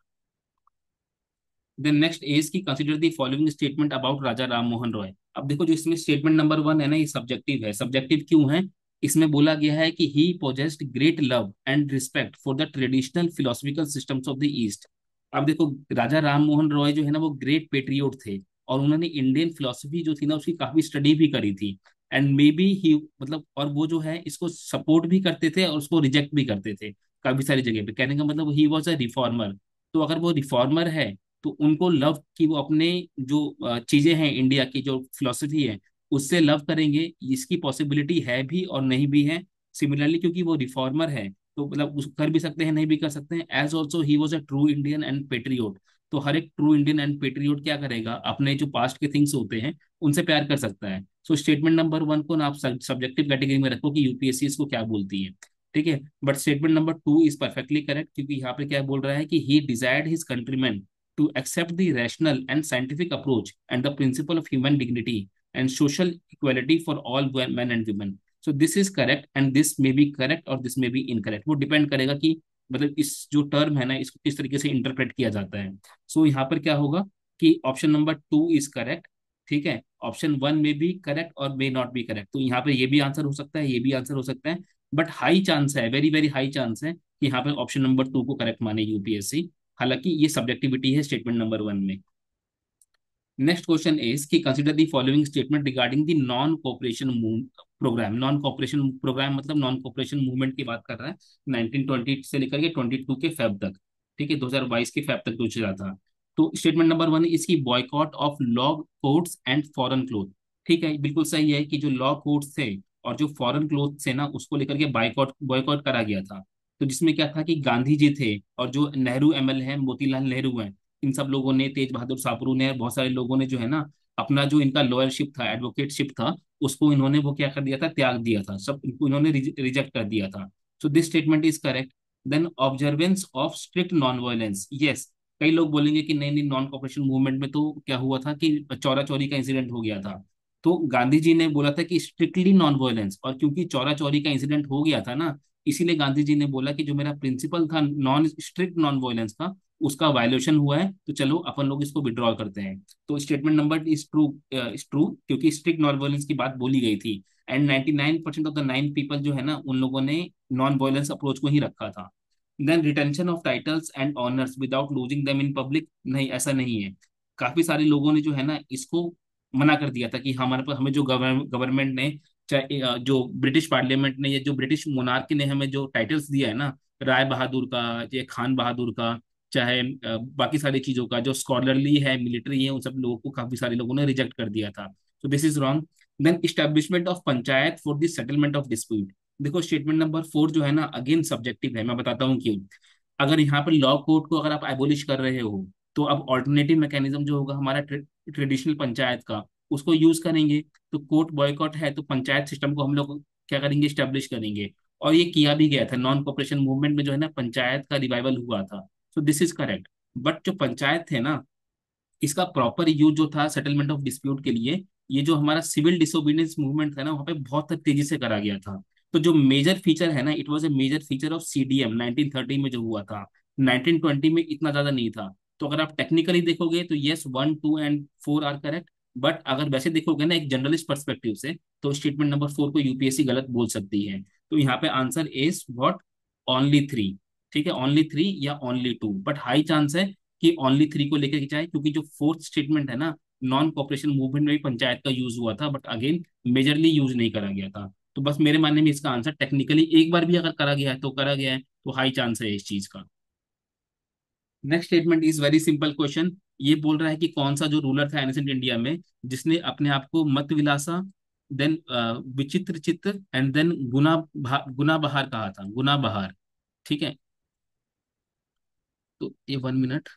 Then next is की consider the following statement about Raja Ram Mohan Roy. अब देखो, जो इसमें स्टेटमेंट नंबर 1 है ना, ये सब्जेक्टिव है। सब्जेक्टिव क्यों है? इसमें बोला गया है कि he possessed great love and respect for the traditional philosophical systems of the East. अब देखो, राजा राम मोहन रॉय जो है ना, वो ग्रेट पेट्रियोट थे, और उन्होंने इंडियन फिलोसफी जो थी ना, उसकी काफी स्टडी भी करी थी। एंड मे बी ही, मतलब, और वो जो है इसको सपोर्ट भी करते थे और उसको रिजेक्ट भी करते थे काफी सारी जगह पे। कहने का मतलब ही वॉज अ रिफॉर्मर। तो अगर वो रिफॉर्मर है, तो उनको लव की, वो अपने जो चीजें हैं इंडिया की जो फिलोसफी है, उससे लव करेंगे, इसकी पॉसिबिलिटी है भी और नहीं भी है। सिमिलरली, क्योंकि वो रिफॉर्मर है, तो मतलब कर भी सकते हैं, नहीं भी कर सकते हैं। As also he was a true Indian and patriot. तो हर एक ट्रू इंडियन एंड पेट्रियोट क्या करेगा, अपने जो पास्ट के थिंग्स होते हैं उनसे प्यार कर सकता है। सो स्टेटमेंट नंबर वन को ना आप सब्जेक्टिव कैटेगरी में रखो कि यूपीएससी इसको क्या बोलती है, ठीक है। But statement number two is perfectly correct, क्योंकि यहाँ पे क्या बोल रहा है कि he desired his countryman to accept the rational and scientific approach and the principle of human dignity and social equality for all man and women. So this is correct and this may be correct और this may be incorrect. वो depend करेगा कि मतलब इस जो term है ना इसको किस तरीके से इंटरप्रेट किया जाता है। सो यहाँ पर क्या होगा कि option number two is correct, ठीक है। ऑप्शन वन में भी करेक्ट और मे नॉट बी करेक्ट, तो यहाँ पे ये भी आंसर हो सकता है, ये भी आंसर हो सकता है। बट हाई चांस है, वेरी वेरी हाई चांस है कि यहाँ पे ऑप्शन नंबर टू को करेक्ट माने यूपीएससी। हालांकि ये सब्जेक्टिविटी है स्टेटमेंट नंबर वन में। नेक्स्ट क्वेश्चन इज कि consider the following statement regarding the non cooperation programme. Non cooperation programme मतलब नॉन कोऑपरेशन मूवमेंट की बात कर रहा है, 1920 से लेकर के 22 के फेब तक, ठीक है, 2022 के फेब तक जो चला था। तो स्टेटमेंट नंबर वन इसकी boycott of law codes and foreign cloth, ठीक है, बिल्कुल सही है कि जो लॉ कोड्स थे और जो फॉरेन क्लोथ थे ना उसको लेकर के बायकॉट बॉयकॉट करा गया था। तो जिसमें क्या था कि गांधी जी थे और जो नेहरू एमएल है, मोतीलाल नेहरू हैं, इन सब लोगों ने, तेज बहादुर सापरू ने, बहुत सारे लोगों ने जो है ना अपना जो इनका लॉयरशिप था, एडवोकेटशिप था, उसको इन्होंने वो क्या कर दिया था, त्याग दिया था, सब इनको इन्होंने रिजेक्ट कर दिया था। So this statement is correct. Then observance of strict non violence, yes. कई लोग बोलेंगे कि नहीं नहीं, नॉन कॉपरेशन मूवमेंट में तो क्या हुआ था कि चौरा चौरी का इंसिडेंट हो गया था। तो गांधी जी ने बोला था कि स्ट्रिक्टली नॉन वायलेंस, और क्योंकि चौरा चौरी का इंसिडेंट हो गया था ना, इसीलिए गांधी जी ने बोला कि जो मेरा प्रिंसिपल था नॉन स्ट्रिक्ट नॉन वायलेंस का, उसका वायलेशन हुआ है, तो चलो अपन लोग इसको विड्रॉ करते हैं। तो स्टेटमेंट नंबर इज ट्रू, क्योंकि स्ट्रिक्ट नॉन वायलेंस की बात बोली गई थी and 99% of the nine people जो है ना उन लोगों ने नॉन वायलेंस अप्रोच को ही रखा था। Then retention of titles and honours without losing them in public, नहीं ऐसा नहीं है। काफी सारे लोगों ने जो है ना इसको मना कर दिया था कि हमारे पास, हमें जो गवर्नमेंट ने, चाहे जो ब्रिटिश पार्लियामेंट ने या जो ब्रिटिश मोनार्की ने हमें जो टाइटल्स दिया है ना, राय बहादुर का या खान बहादुर का, चाहे बाकी सारी चीजों का, जो स्कॉलरली है, मिलिट्री है, उन सब लोगों को काफी सारे लोगों ने रिजेक्ट कर दिया था। तो this is wrong. Then establishment of panchayat for the settlement of dispute, देखो स्टेटमेंट नंबर फोर जो है ना अगेन सब्जेक्टिव है, मैं बताता हूँ क्यों। अगर यहाँ पर लॉ कोर्ट को अगर आप एबोलिश कर रहे हो, तो अब ऑल्टरनेटिव मैकेनिज्म जो होगा हमारा ट्रेडिशनल पंचायत का, उसको यूज करेंगे। तो कोर्ट बॉयकॉट है तो पंचायत सिस्टम को हम लोग क्या करेंगे, स्टेब्लिश करेंगे। और ये किया भी गया था, नॉन कॉपरेशन मूवमेंट में जो है ना पंचायत का रिवाइवल हुआ था। So this is correct. But जो पंचायत थे ना, इसका प्रॉपर यूज जो था सेटलमेंट ऑफ डिस्प्यूट के लिए, ये जो हमारा सिविल डिसोबीडियंस मूवमेंट था ना वहाँ पे बहुत तेजी से करा गया था। तो जो मेजर फीचर है ना, it was a major feature of CDM 1930 में जो हुआ था, 1920 में इतना ज्यादा नहीं था। तो अगर आप टेक्निकली देखोगे तो yes, one two and four are correct. But अगर वैसे देखोगे ना एक जनरलिस्ट पर्सपेक्टिव से, तो स्टेटमेंट नंबर फोर को यूपीएससी गलत बोल सकती है। तो यहाँ पे answer is what, only three, ठीक है, ओनली थ्री या only two. But high chance है कि ओनली थ्री को लेकर के जाए, क्योंकि जो फोर्थ स्टेटमेंट है ना, नॉन कॉपरेशन मूवमेंट में भी पंचायत का यूज हुआ था, बट अगेन मेजरली यूज नहीं करा गया था। तो बस मेरे मानने में इसका आंसर टेक्निकली एक बार भी अगर करा गया है तो करा गया है, तो हाई चांस है इस चीज का। Next statement is very simple question. ये बोल रहा है कि कौन सा जो रूलर था एंशिएंट इंडिया में, जिसने अपने आप को मत विलासा, देन विचित्र चित्र एंड देन गुना बहार कहा था, गुना बहार, ठीक है। तो ये 1 मिनट।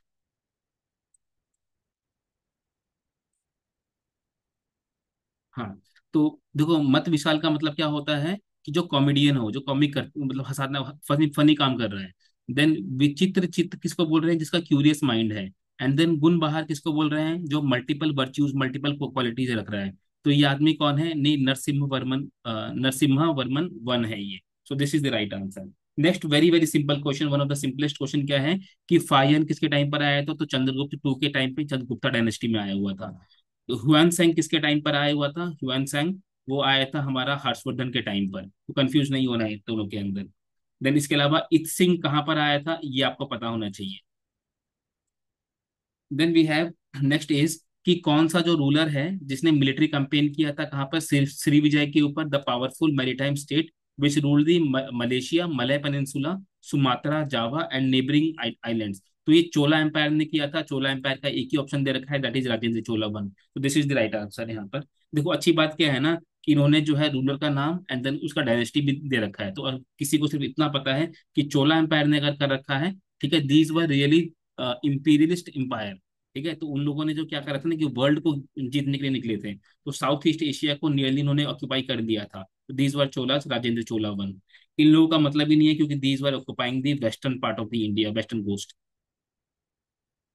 हाँ, तो देखो मत विशाल का मतलब क्या होता है कि जो कॉमेडियन हो, जो कॉमिक कर मतलब हंसाना, फनी फनी काम कर रहा है। देन विचित्र चित्त किसको बोल रहे हैं, जिसका क्यूरियस माइंड है। एंड देन गुण बहार किसको बोल रहे हैं, जो मल्टीपल वर्च्यूज मल्टीपल क्वालिटीज रख रहा है। तो ये आदमी कौन है, नहीं, नरसिम्हा वर्मन, नरसिम्हा वर्मन वन है ये। सो this is the right answer. Next very very simple question, one of the simplest question क्या है कि फायन किसके टाइम पर आया था, तो चंद्रगुप्त टू के टाइम पे, चंद्रगुप्ता डायनेस्टी में आया हुआ था। हुआन सेंग किसके टाइम पर आया हुआ था, हुआन सेंग वो आया था हमारा हर्षवर्धन के टाइम पर, तो कंफ्यूज नहीं होना है दोनों के अंदर। देन इसके अलावा इत सिंह कहाँ पर आया था, ये आपको पता होना चाहिए। Then we have next is कि कौन सा जो रूलर है जिसने मिलिट्री कैंपेन किया था कहाँ पर, श्री विजय के ऊपर, the powerful maritime state which rule the Malaysia, Malay peninsula, Sumatra, Java and neighbouring islands. तो ये चोला एम्पायर ने किया था। चोला एम्पायर का एक ही ऑप्शन दे रखा है, that is Rajendra Chola one. तो this is the right answer यहाँ पर। देखो अच्छी बात क्या है ना कि इन्होंने जो है रूलर का नाम एंड देन उसका डायनेस्टी भी दे रखा है। तो किसी को सिर्फ इतना पता है कि चोला एम्पायर ने अगर कर रखा है, ठीक है, these were really imperialist empire. ठीक है, तो उन लोगों ने जो क्या करा था ना कि वर्ल्ड को जीतने के लिए निकले थे, तो साउथ ईस्ट एशिया को नियरली इन्होंने ऑक्यूपाई कर दिया था। These were Cholas, Rajendra Chola one. इन लोगों का मतलब ही नहीं है, क्योंकि these were occupying the western part of the India, western coast.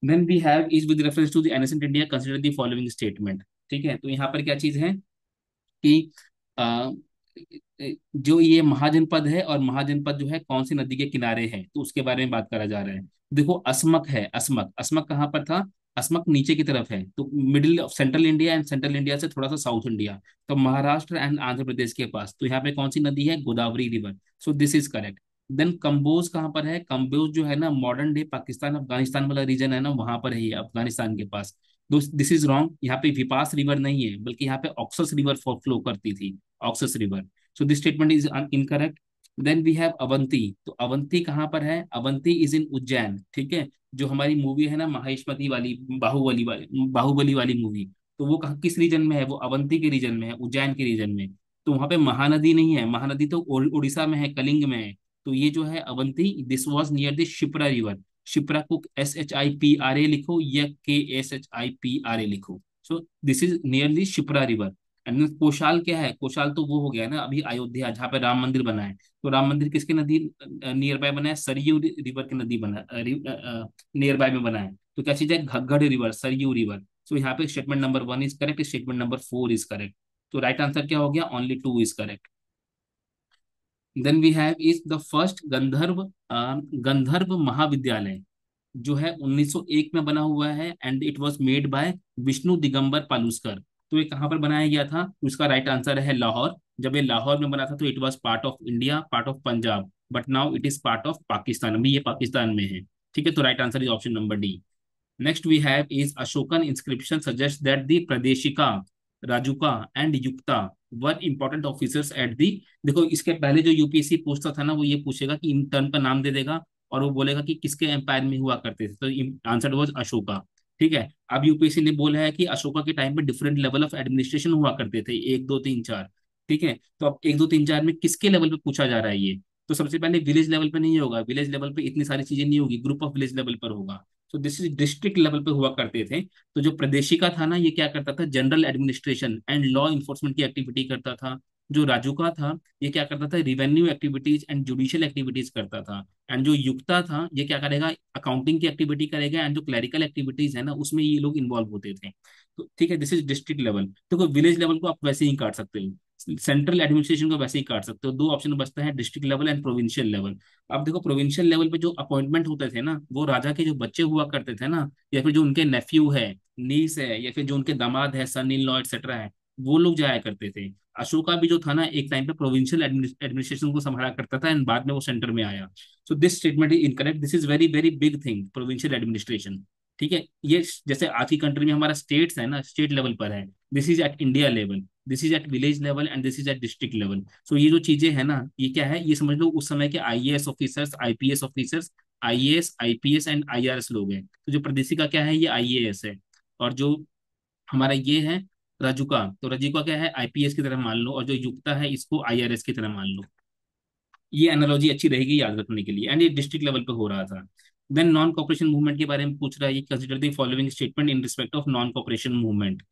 Then we have is with reference to the ancient India consider the following statement. ठीक है, तो यहाँ पर क्या चीज है कि अ, जो ये महाजनपद है, और महाजनपद जो है कौन सी नदी के किनारे है, तो उसके बारे में बात करा जा रहा है। देखो अस्मक है, अस्मक, अस्मक कहाँ पर था? अस्मक नीचे की तरफ है, तो middle of central India, and central India से थोड़ा सा साउथ इंडिया, तो महाराष्ट्र एंड आंध्र प्रदेश के पास। तो यहाँ पे कौन सी नदी है? Godavari river. So this is correct. Then Kamboja कहाँ पर है? कंबोज जो है ना मॉडर्न डे पाकिस्तान अफगानिस्तान वाला रीजन है ना, वहां पर है ये, अफगानिस्तान के पास। दिस इज रॉन्ग, यहाँ पे विपास रिवर नहीं है, बल्कि यहाँ पे ऑक्सस रिवर फ्लो करती थी, Oxus river. So this statement is incorrect. Then we have Avanti. तो अवंती कहाँ पर है? Avanti is in Ujjain. ठीक है, जो हमारी मूवी है ना माहिष्मती वाली, बाहुबली वाली मूवी, तो वो कहाँ, किस रीजन में है? वो अवंती के रीजन में है, उज्जैन के रीजन में। तो वहां पे महानदी नहीं है, महानदी तो उड़ीसा में है, कलिंग में है। तो ये जो है Avanti, this was near the Shipra river. Shipra को SHIPRA लिखो या KSHIPRA लिखो। सो this is nearly Shipra river. And Kaushal क्या है? कोशाल तो वो हो गया ना अभी अयोध्या, जहाँ पे राम मंदिर बना है। तो राम मंदिर किसके नदी नियर बाय बना है? सरयू रिवर की नदी बना, नियर बाय में बना है। तो क्या चीज है? Ghaggar river, Saryu river. So यहाँ पे statement number 1 is correct, statement number 4 is correct. तो राइट आंसर क्या हो गया? Only 2 is correct. Then we have is the first Gandharva Mahavidyalaya, जो है 1901 में बना हुआ है, and it was made by Vishnu Digambar Paluskar. तो ये कहाँ पर बनाया गया था? उसका राइट आंसर है लाहौर। जब ये लाहौर में बना था तो it was part of India, part of Punjab, but now it is part of Pakistan, अभी ये पाकिस्तान में है। ठीक है, तो right answer is option number D. Next we have is Ashokan inscription suggests that the Pradeshika, Rajuka and Yukta were important officers at the। देखो इसके पहले जो यूपीएससी पूछता था ना, वो ये पूछेगा कि इन टर्न का नाम दे देगा, और वो बोलेगा कि किसके एम्पायर में हुआ करते थे, तो आंसर वाज अशोका। ठीक है, अब यूपीएससी ने बोला है कि अशोका के टाइम पे डिफरेंट लेवल ऑफ एडमिनिस्ट्रेशन हुआ करते थे, 1 2 3 4। ठीक है, तो अब 1 2 3 4 में किसके लेवल पे पूछा जा रहा है ये? तो सबसे पहले विलेज लेवल पे नहीं होगा, विलेज लेवल पे इतनी सारी चीजें नहीं होगी, ग्रुप ऑफ विलेज लेवल पर होगा। तो दिस इज डिस्ट्रिक्ट लेवल पे हुआ करते थे। तो जो प्रदेशिका था ना, ये क्या करता था? General administration and law enforcement की एक्टिविटी करता था। जो राजुका था, ये क्या करता था? Revenue activities and judicial activities करता था। एंड जो युक्ता था, ये क्या करेगा? अकाउंटिंग की एक्टिविटी करेगा, एंड जो क्लरिकल एक्टिविटीज है ना, उसमें ये लोग इन्वॉल्व होते थे। तो ठीक है, दिस इज डिस्ट्रिक्ट लेवल। तो विलेज लेवल को आप वैसे ही काट सकते हो, सेंट्रल एडमिनिस्ट्रेशन को वैसे ही काट सकते हो। 2 ऑप्शन बचता है, district level and provincial level. अब देखो प्रोविंशियल लेवल पे जो अपॉइंटमेंट होते थे ना, वो राजा के जो बच्चे हुआ करते थे ना, या फिर जो उनके नेफ्यू है, नीस है, या फिर जो उनके दामाद है, सन इन लॉ एक्सेट्रा है, वो लोग जाया करते थे। अशोका भी जो था ना, एक टाइम पे प्रोविंशियल एडमिनिस्ट्रेशन को संभाला करता था, एंड बाद में वो सेंटर में आया। सो this statement is incorrect, this is very very big thing, provincial administration. ठीक है, ये जैसे आज की कंट्री में हमारा स्टेट्स है ना, स्टेट लेवल पर है, this is at India level, this is at village level, and this is at district level. So ये जो चीजें है ना, ये क्या है? ये समझ लो उस समय के IAS officers, IPS officers, IAS IPS and IRS लोग हैं। तो जो प्रदेशी का क्या है? ये आईएएस है। और जो हमारा ये है रजुका, तो रजुका क्या है? आईपीएस की तरह मान लो, और जो युक्ता है इसको आईआरएस की तरह मान लो। ये एनालॉजी अच्छी रहेगी याद रखने के लिए, एंड ये डिस्ट्रिक्ट लेवल पे हो रहा था। देन नॉन कॉपरेशन मूवमेंट के बारे में पूछ रहा है, consider the following statement in respect of non cooperation movement.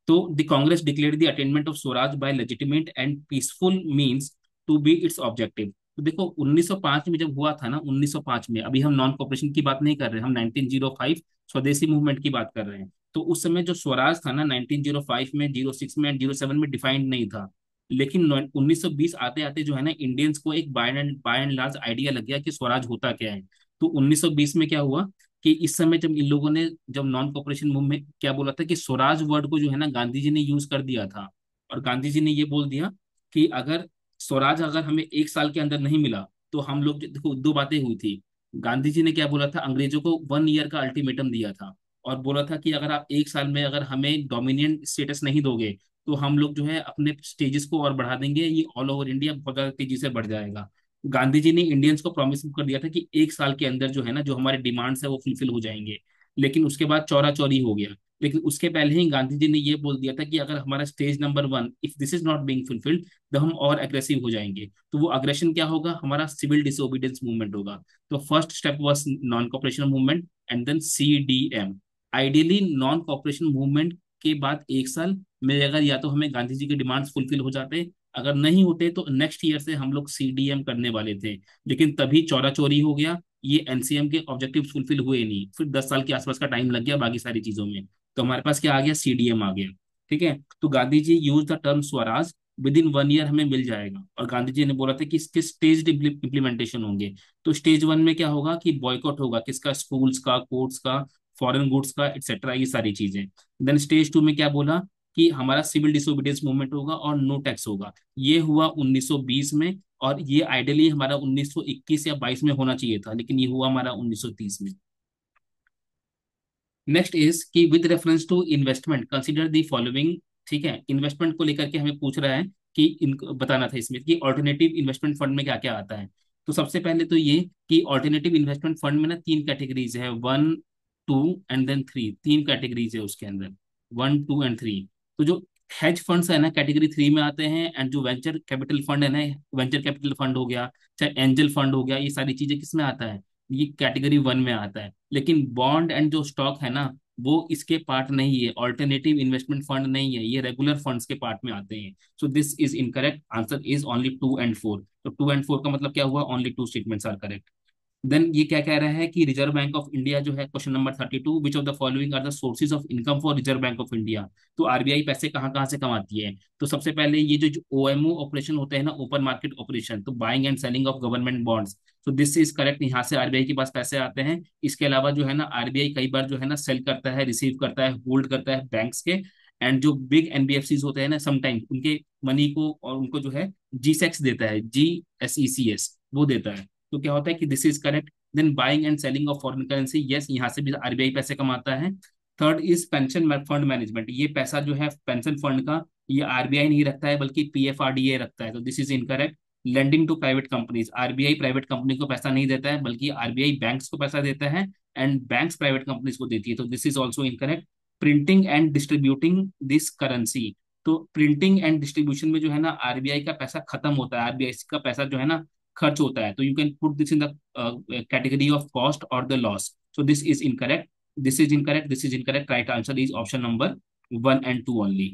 तो the Congress declared the attainment of swaraj by legitimate and peaceful means to be its objective. तो देखो 1905 में जब हुआ था ना, 1905 में, अभी हम नॉन कॉपरेशन की बात नहीं कर रहे, हम 1905 स्वदेशी मूवमेंट की बात कर रहे हैं। तो उस समय जो स्वराज था ना, 1905 में, 06 में एंड 07 में डिफाइंड नहीं था। लेकिन 1920 आते आते जो है ना, इंडियंस को एक बाय एंड लार्ज आइडिया लग गया कि स्वराज होता क्या है। तो 1920 में क्या हुआ कि इस समय जब इन लोगों ने, जब नॉन कॉपरेशन मूवमेंट क्या बोला था कि स्वराज वर्ड को जो है ना, गांधी जी ने यूज कर दिया था। और गांधी जी ने ये बोल दिया कि अगर स्वराज अगर हमें 1 साल के अंदर नहीं मिला, तो हम लोग, देखो 2 बातें हुई थी। गांधी जी ने क्या बोला था? अंग्रेजों को 1 ईयर का अल्टीमेटम दिया था, और बोला था कि अगर आप 1 साल में अगर हमें डोमिनियन स्टेटस नहीं दोगे, तो हम लोग जो है अपने स्टेजेस को और बढ़ा देंगे, ये ऑल ओवर इंडिया बहुत ज्यादा तेजी से बढ़ जाएगा। गांधी जी ने इंडियंस को प्रॉमिस कर दिया था कि 1 साल के अंदर जो है ना, जो हमारे डिमांड्स है वो फुलफिल हो जाएंगे। लेकिन उसके बाद चौरा चौरी हो गया। लेकिन उसके पहले ही गांधी जी ने ये बोल दिया था कि अगर हमारा stage number 1 if this is not being fulfilled तो हम और अग्रेसिव हो जाएंगे। तो वो अग्रेशन क्या होगा, हमारा सिविल डिसोबीडियंस मूवमेंट होगा। तो first step was non cooperation movement and then CDM। Ideally non cooperation movement के बाद 1 साल में अगर या तो हमें गांधी जी के डिमांड्स फुलफिल हो जाते, अगर नहीं होते तो नेक्स्ट ईयर से हम लोग CDM करने वाले थे। लेकिन तभी चौरा चोरी हो गया, ये NCM के ऑब्जेक्टिव फुलफिल हुए नहीं, फिर 10 साल के आसपास का टाइम लग गया बाकी सारी चीजों में। तो हमारे पास क्या आ गया, CDM आ गया। ठीक है, तो Gandhi ji use the term swaraj, within 1 year हमें मिल जाएगा। और गांधी जी ने बोला था कि इसके स्टेज इम्प्लीमेंटेशन होंगे। तो स्टेज 1 में क्या होगा कि बॉयकॉट होगा, किसका, स्कूल्स का, कोर्ट्स का, फॉरेन गुड्स का, एक्सेट्रा, ये सारी चीजें। देन स्टेज 2 में क्या बोला कि हमारा सिविल डिसोबीडियंस मूवमेंट होगा और नो टैक्स होगा। ये हुआ 1920 में, और ये आइडियली हमारा 1921 या 22 में होना चाहिए था, लेकिन ये हुआ हमारा 1930 में। नेक्स्ट इज कि with reference to investment consider the following. ठीक है, इन्वेस्टमेंट को लेकर के हमें पूछ रहा है कि इनको बताना था इसमें कि ऑल्टरनेटिव इन्वेस्टमेंट फंड में क्या क्या आता है। तो सबसे पहले तो ये कि ऑल्टरनेटिव इन्वेस्टमेंट फंड में ना 3 कैटेगरीज है, 1, 2 एंड देन 3, 3 कैटेगरीज है उसके अंदर, 1, 2 एंड 3। तो जो हेज फंड्स है ना कैटेगरी 3 में आते हैं, एंड जो वेंचर कैपिटल फंड है ना, वेंचर कैपिटल फंड हो गया, चाहे एंजल फंड हो गया, ये सारी चीजें किस में आता है, ये कैटेगरी 1 में आता है। लेकिन बॉन्ड एंड जो स्टॉक है ना, वो इसके पार्ट नहीं है, ऑल्टरनेटिव इन्वेस्टमेंट फंड नहीं है, ये रेगुलर फंड्स के पार्ट में आते हैं। So this is incorrect, answer is only 2 and 4। तो 2 एंड 4 का मतलब क्या हुआ, only 2 statements are correct. Then ये क्या कह रहा है कि रिजर्व बैंक ऑफ इंडिया जो है, question number 32, which of the following are the sources of income for reserve bank of India. तो आरबीआई पैसे कहाँ कहाँ से कमाती है। तो सबसे पहले ये जो OMO ऑपरेशन होते हैं ना, ओपन मार्केट ऑपरेशन, तो buying and selling of government bonds. तो दिस इज करेक्ट, यहाँ से आरबीआई के पास पैसे आते हैं। इसके अलावा जो है ना, आरबीआई कई बार जो है ना सेल करता है, रिसीव करता है, होल्ड करता है बैंक्स के। एंड जो बिग NBFCs होते हैं ना, समटाइम्स उनके मनी को और उनको जो है GSEC देता है, GSECS वो देता है। तो क्या होता है कि this is correct. Then buying and selling of foreign currency, yes, यहाँ से भी आरबीआई पैसे कमाता है। Third is pension fund management, ये पैसा जो है पेंशन फंड का, ये आरबीआई नहीं रखता है बल्कि PFRDA रखता है। तो this is incorrect. Lending to private companies, RBI private company को पैसा नहीं देता है बल्कि आरबीआई बैंक्स को पैसा देता है, एंड बैंक्स प्राइवेट कंपनीज को देती है। तो this is also incorrect. Printing and distributing this currency, तो प्रिंटिंग एंड डिस्ट्रीब्यूशन में जो है ना आरबीआई का पैसा खत्म होता है, आरबीआई का पैसा जो है ना खर्च होता है। तो you can put this in the category of cost or the loss. So this is incorrect. This is incorrect. This is incorrect. Right answer is option number 1 and 2 only.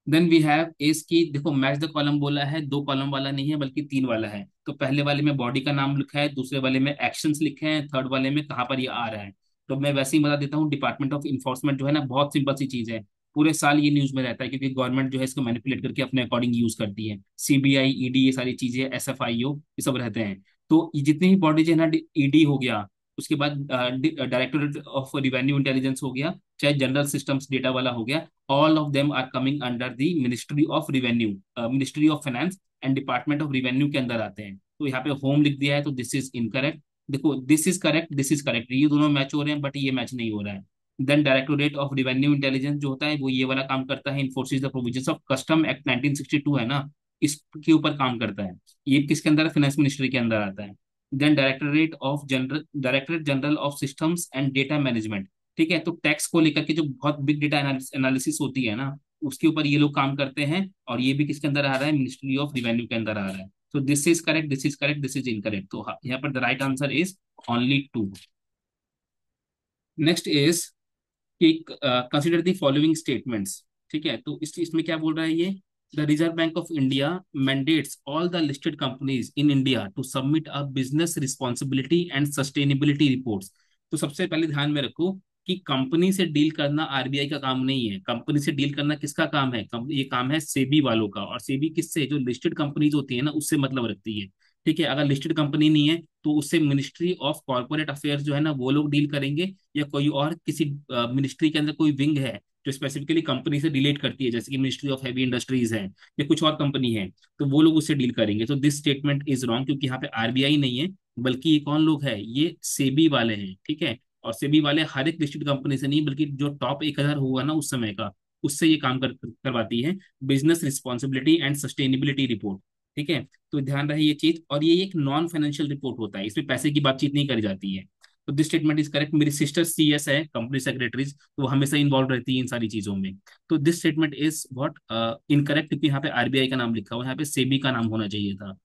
Then we have इस की, देखो match the column बोला है, 2 column वाला नहीं है बल्कि 3 वाला है। तो पहले वाले में बॉडी का नाम लिखा है, दूसरे वाले में एक्शंस लिखे हैं, थर्ड वाले में कहाँ पर ये आ रहा है। तो मैं वैसे ही बता देता हूँ, डिपार्टमेंट ऑफ इन्फोर्समेंट जो है ना, बहुत सिंपल सी चीज है, पूरे साल ये न्यूज में रहता है क्योंकि गवर्नमेंट जो है इसको मैनिपुलेट करके अपने अकॉर्डिंग यूज करती है। CBI, ED, ये सारी चीजें, SFIO, ये सब रहते हैं। तो ये जितनी भी बॉडीज है ना, ED हो गया, उसके बाद डायरेक्टोरेट ऑफ रिवेन्यू इंटेलिजेंस हो गया, चाहे जनरल सिस्टम्स डेटा वाला हो गया, all of them are coming under the ministry of revenue, ministry of finance and department of revenue के अंदर आते हैं। तो यहाँ पे होम लिख दिया है, तो दिस इज इनकरेक्ट। देखो this is correct, this is correct, ये दोनों मैच हो रहे हैं बट ये मैच नहीं हो रहा है। Then directorate of revenue intelligence जो होता है वो ये वाला काम करता है, enforces the provisions of custom act 1962 है ना, इसके ऊपर काम करता है। ये किसके अंदर है, फाइनेंस मिनिस्ट्री के अंदर आता है। Then directorate general of systems and data management. ठीक है, तो टैक्स को लेकर के जो बहुत बिग डेटा एनालिसिस होती है ना, उसके ऊपर ये लोग काम करते हैं, और ये भी किसके अंदर आ रहा है, मिनिस्ट्री ऑफ रिवेन्यू के अंदर आ रहा है। तो this is correct, this is correct, this is incorrect. तो यहाँ पर the right answer is only 2। Next is कि कंसिडर द फॉलोइंग स्टेटमेंट्स। ठीक है, तो इसमें क्या बोल रहा है ये, the reserve bank of India mandates all the listed companies in India to submit a business responsibility and sustainability reports. तो सबसे पहले ध्यान में रखो कि कंपनी से डील करना आरबीआई का काम नहीं है। कंपनी से डील करना किसका काम है, ये काम है सेबी वालों का। और सेबी किससे, जो लिस्टेड कंपनीज होती है ना, उससे मतलब रखती है। ठीक है, अगर लिस्टेड कंपनी नहीं है तो उससे मिनिस्ट्री ऑफ कॉर्पोरेट अफेयर्स जो है ना, वो लोग डील करेंगे, या कोई और किसी मिनिस्ट्री के अंदर कोई विंग है जो स्पेसिफिकली कंपनी से रिलेट करती है, जैसे कि मिनिस्ट्री ऑफ हैवी इंडस्ट्रीज है या कुछ और कंपनी है, तो वो लोग उससे डील करेंगे। तो दिस स्टेटमेंट इज रॉन्ग, क्योंकि यहाँ पे आरबीआई नहीं है बल्कि ये कौन लोग है, ये सेबी वाले हैं। ठीक है, और सेबी वाले हर एक लिस्टेड कंपनी से नहीं बल्कि जो टॉप 1,000 होगा ना उस समय का, उससे ये काम करवाती है, business responsibility and sustainability report. ठीक है, तो ध्यान रहे ये चीज। और ये एक नॉन फाइनेंशियल रिपोर्ट होता है, इसमें पैसे की बातचीत नहीं करी जाती है। तो दिस स्टेटमेंट इज करेक्ट। मेरी सिस्टर सीएस है, कंपनी सेक्रेटरीज, तो वो हमेशा इन्वॉल्व रहती है इन सारी चीजों में। तो this statement is what incorrect, क्योंकि यहाँ पे आरबीआई का नाम लिखा हुआ है, यहाँ पे सेबी का नाम होना चाहिए था।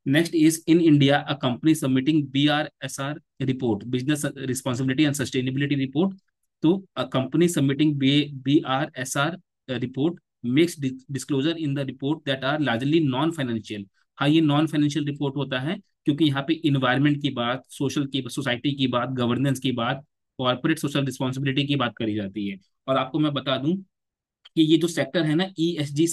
Next is in India a company submitting BRSR report, business responsibility and sustainability report. तो a company submitting BRSR report makes disclosure in the report that are largely non financial. हाँ, ये नॉन फाइनेंशियल रिपोर्ट होता है, क्योंकि यहाँ पे environment की बात, सोशल की, सोसाइटी की बात, गवर्नेंस की बात, कॉर्पोरेट सोशल रिस्पॉन्सिबिलिटी की बात करी जाती है। और आपको मैं बता दूं कि ये जो सेक्टर है ना, ESG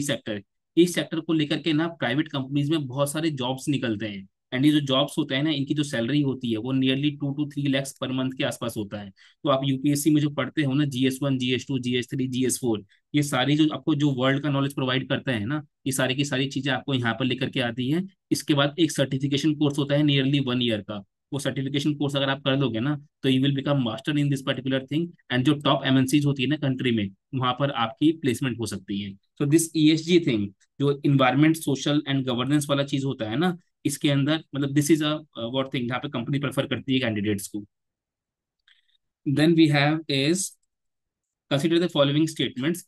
सेक्टर, इस सेक्टर को लेकर के ना प्राइवेट कंपनीज में बहुत सारे जॉब्स निकलते हैं। एंड ये जो जॉब्स होते हैं ना, इनकी जो सैलरी होती है वो nearly 2 to 3 lakhs per month के आसपास होता है। तो आप यूपीएससी में जो पढ़ते हो ना, GS1, GS2, GS3, GS4, ये सारी जो आपको जो वर्ल्ड का नॉलेज प्रोवाइड करते हैं ना, ये सारी की सारी चीजें आपको यहाँ पर लेकर के आती है। इसके बाद एक सर्टिफिकेशन कोर्स होता है नियरली 1 year का। वो सर्टिफिकेशन कोर्स अगर आप कर लोगे ना, तो you will become master in this particular thing, and जो टॉप एमएनसीज होती है ना कंट्री में, वहां पर आपकी प्लेसमेंट हो सकती है। सो दिस ESG थिंग, जो इन्वायरमेंट, सोशल एंड गवर्नेंस वाला चीज होता है ना, इसके अंदर मतलब this is a what thing जहाँ पे कंपनी प्रेफर करती है कैंडिडेट्स को। Then we have is consider the following statements.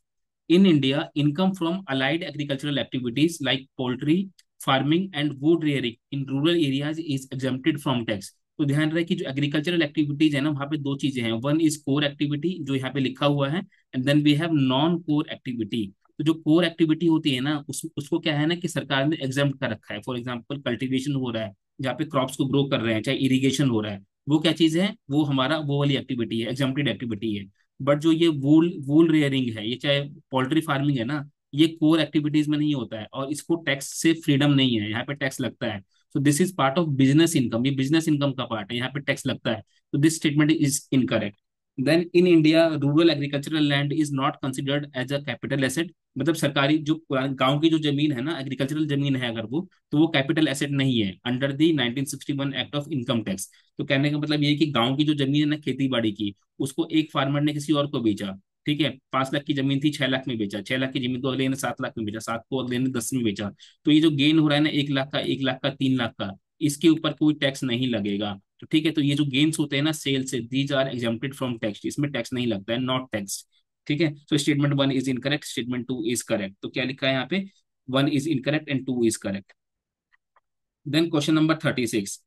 In India, income from allied agricultural activities like poultry, farming, and wood rearing in rural areas is exempted from tax. तो ध्यान रहे कि जो agricultural activities है ना, वहाँ पे दो चीजें हैं। वन इज कोर एक्टिविटी, जो यहाँ पे लिखा हुआ है, and then we have non core activity. तो जो कोर एक्टिविटी होती है ना, उसको क्या है ना कि सरकार ने एग्जाम्प्ट कर रखा है। फॉर एग्जाम्पल कल्टीवेशन हो रहा है, जहाँ पे क्रॉप्स को ग्रो कर रहे हैं, चाहे इरिगेशन हो रहा है, वो क्या चीज है, वो हमारा वो वाली एक्टिविटी है, एग्जाम्प्टेड एक्टिविटी है। बट जो ये वूल वूल रेयरिंग है, ये चाहे पोल्ट्री फार्मिंग है ना, ये कोर एक्टिविटीज में नहीं होता है, और इसको टैक्स से फ्रीडम नहीं है, यहाँ पे टैक्स लगता है। So this is part of business income, ये बिजनेस इनकम का पार्ट है, यहाँ पे टैक्स लगता है। तो this statement is incorrect. Then in India rural agricultural land is not considered as a capital asset. मतलब सरकारी जो गांव की जो जमीन है ना, एग्रीकल्चरल जमीन है अगर वो, तो वो कैपिटल एसेट नहीं है under the 1961 act of income tax. तो कहने का मतलब ये है कि गांव की जो जमीन है ना खेती बाड़ी की, उसको एक फार्मर ने किसी और को बेचा, ठीक है, 5 लाख की जमीन थी, 6 लाख में बेचा, 6 लाख की जमीन को अगले ने 7 लाख में बेचा, 7 को अगले ने 10 में बेचा। तो ये जो गेन हो रहा है ना, 1 लाख का, 1 लाख का, 3 लाख का, इसके ऊपर कोई टैक्स नहीं लगेगा। तो ठीक है, तो ये जो गेन्स होते हैं ना सेल से, these are exempted from tax, इसमें टैक्स नहीं लगता है, नॉट टैक्स। ठीक है, तो statement 1 is incorrect, statement 2 is correct. तो क्या लिखा है यहाँ पे, 1 is incorrect and 2 is correct. Then question number 36,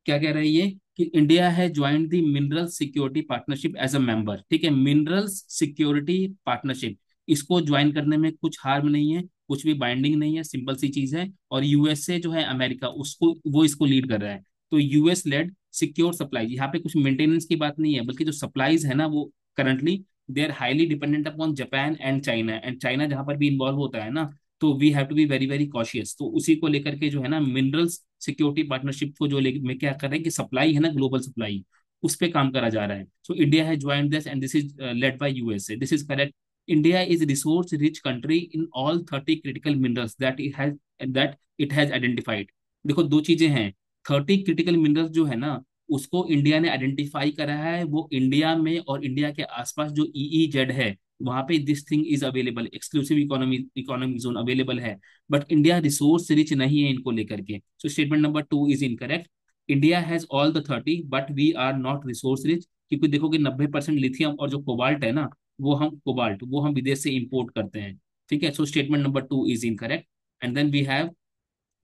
क्या कह रहा है ये, कि इंडिया है joined the mineral security partnership as a member. ठीक है, मिनरल्स सिक्योरिटी पार्टनरशिप, इसको ज्वाइन करने में कुछ हार्म नहीं है, कुछ भी बाइंडिंग नहीं है, सिंपल सी चीज है। और यूएसए जो है अमेरिका, उसको वो इसको लीड कर रहा है। तो यूएस लेड सिक्योर सप्लाई, यहाँ पे कुछ मेंटेनेंस की बात नहीं है, बल्कि जो सप्लाईज है ना, वो currently they are highly dependent upon Japan and China. And China जहां पर भी इन्वॉल्व होता है ना, तो we have to be very very cautious. तो उसी को लेकर के जो है ना, मिनरल्स सिक्योरिटी पार्टनरशिप को जो में क्या कर रहे हैं कि सप्लाई है ना, ग्लोबल सप्लाई, उस पे काम करा जा रहा है। सो इंडिया है joint this and this is led by USA, this is correct. India is resource rich country in all 30 critical minerals that it has identified. देखो दो चीजें हैं, 30 क्रिटिकल मिनरल्स जो है ना, उसको इंडिया ने आइडेंटिफाई करा है। वो इंडिया में और इंडिया के आसपास जो EEZ है, वहां पे this thing is available, exclusive economic zone available है। बट इंडिया रिसोर्स रिच नहीं है इनको लेकर के। So statement number 2 is incorrect. India has all the 30 but we are not resource rich, क्योंकि देखो कि 90% लिथियम और जो कोबाल्ट है ना, वो हम विदेश से इंपोर्ट करते हैं। ठीक है, so statement number 2 is incorrect. And then we have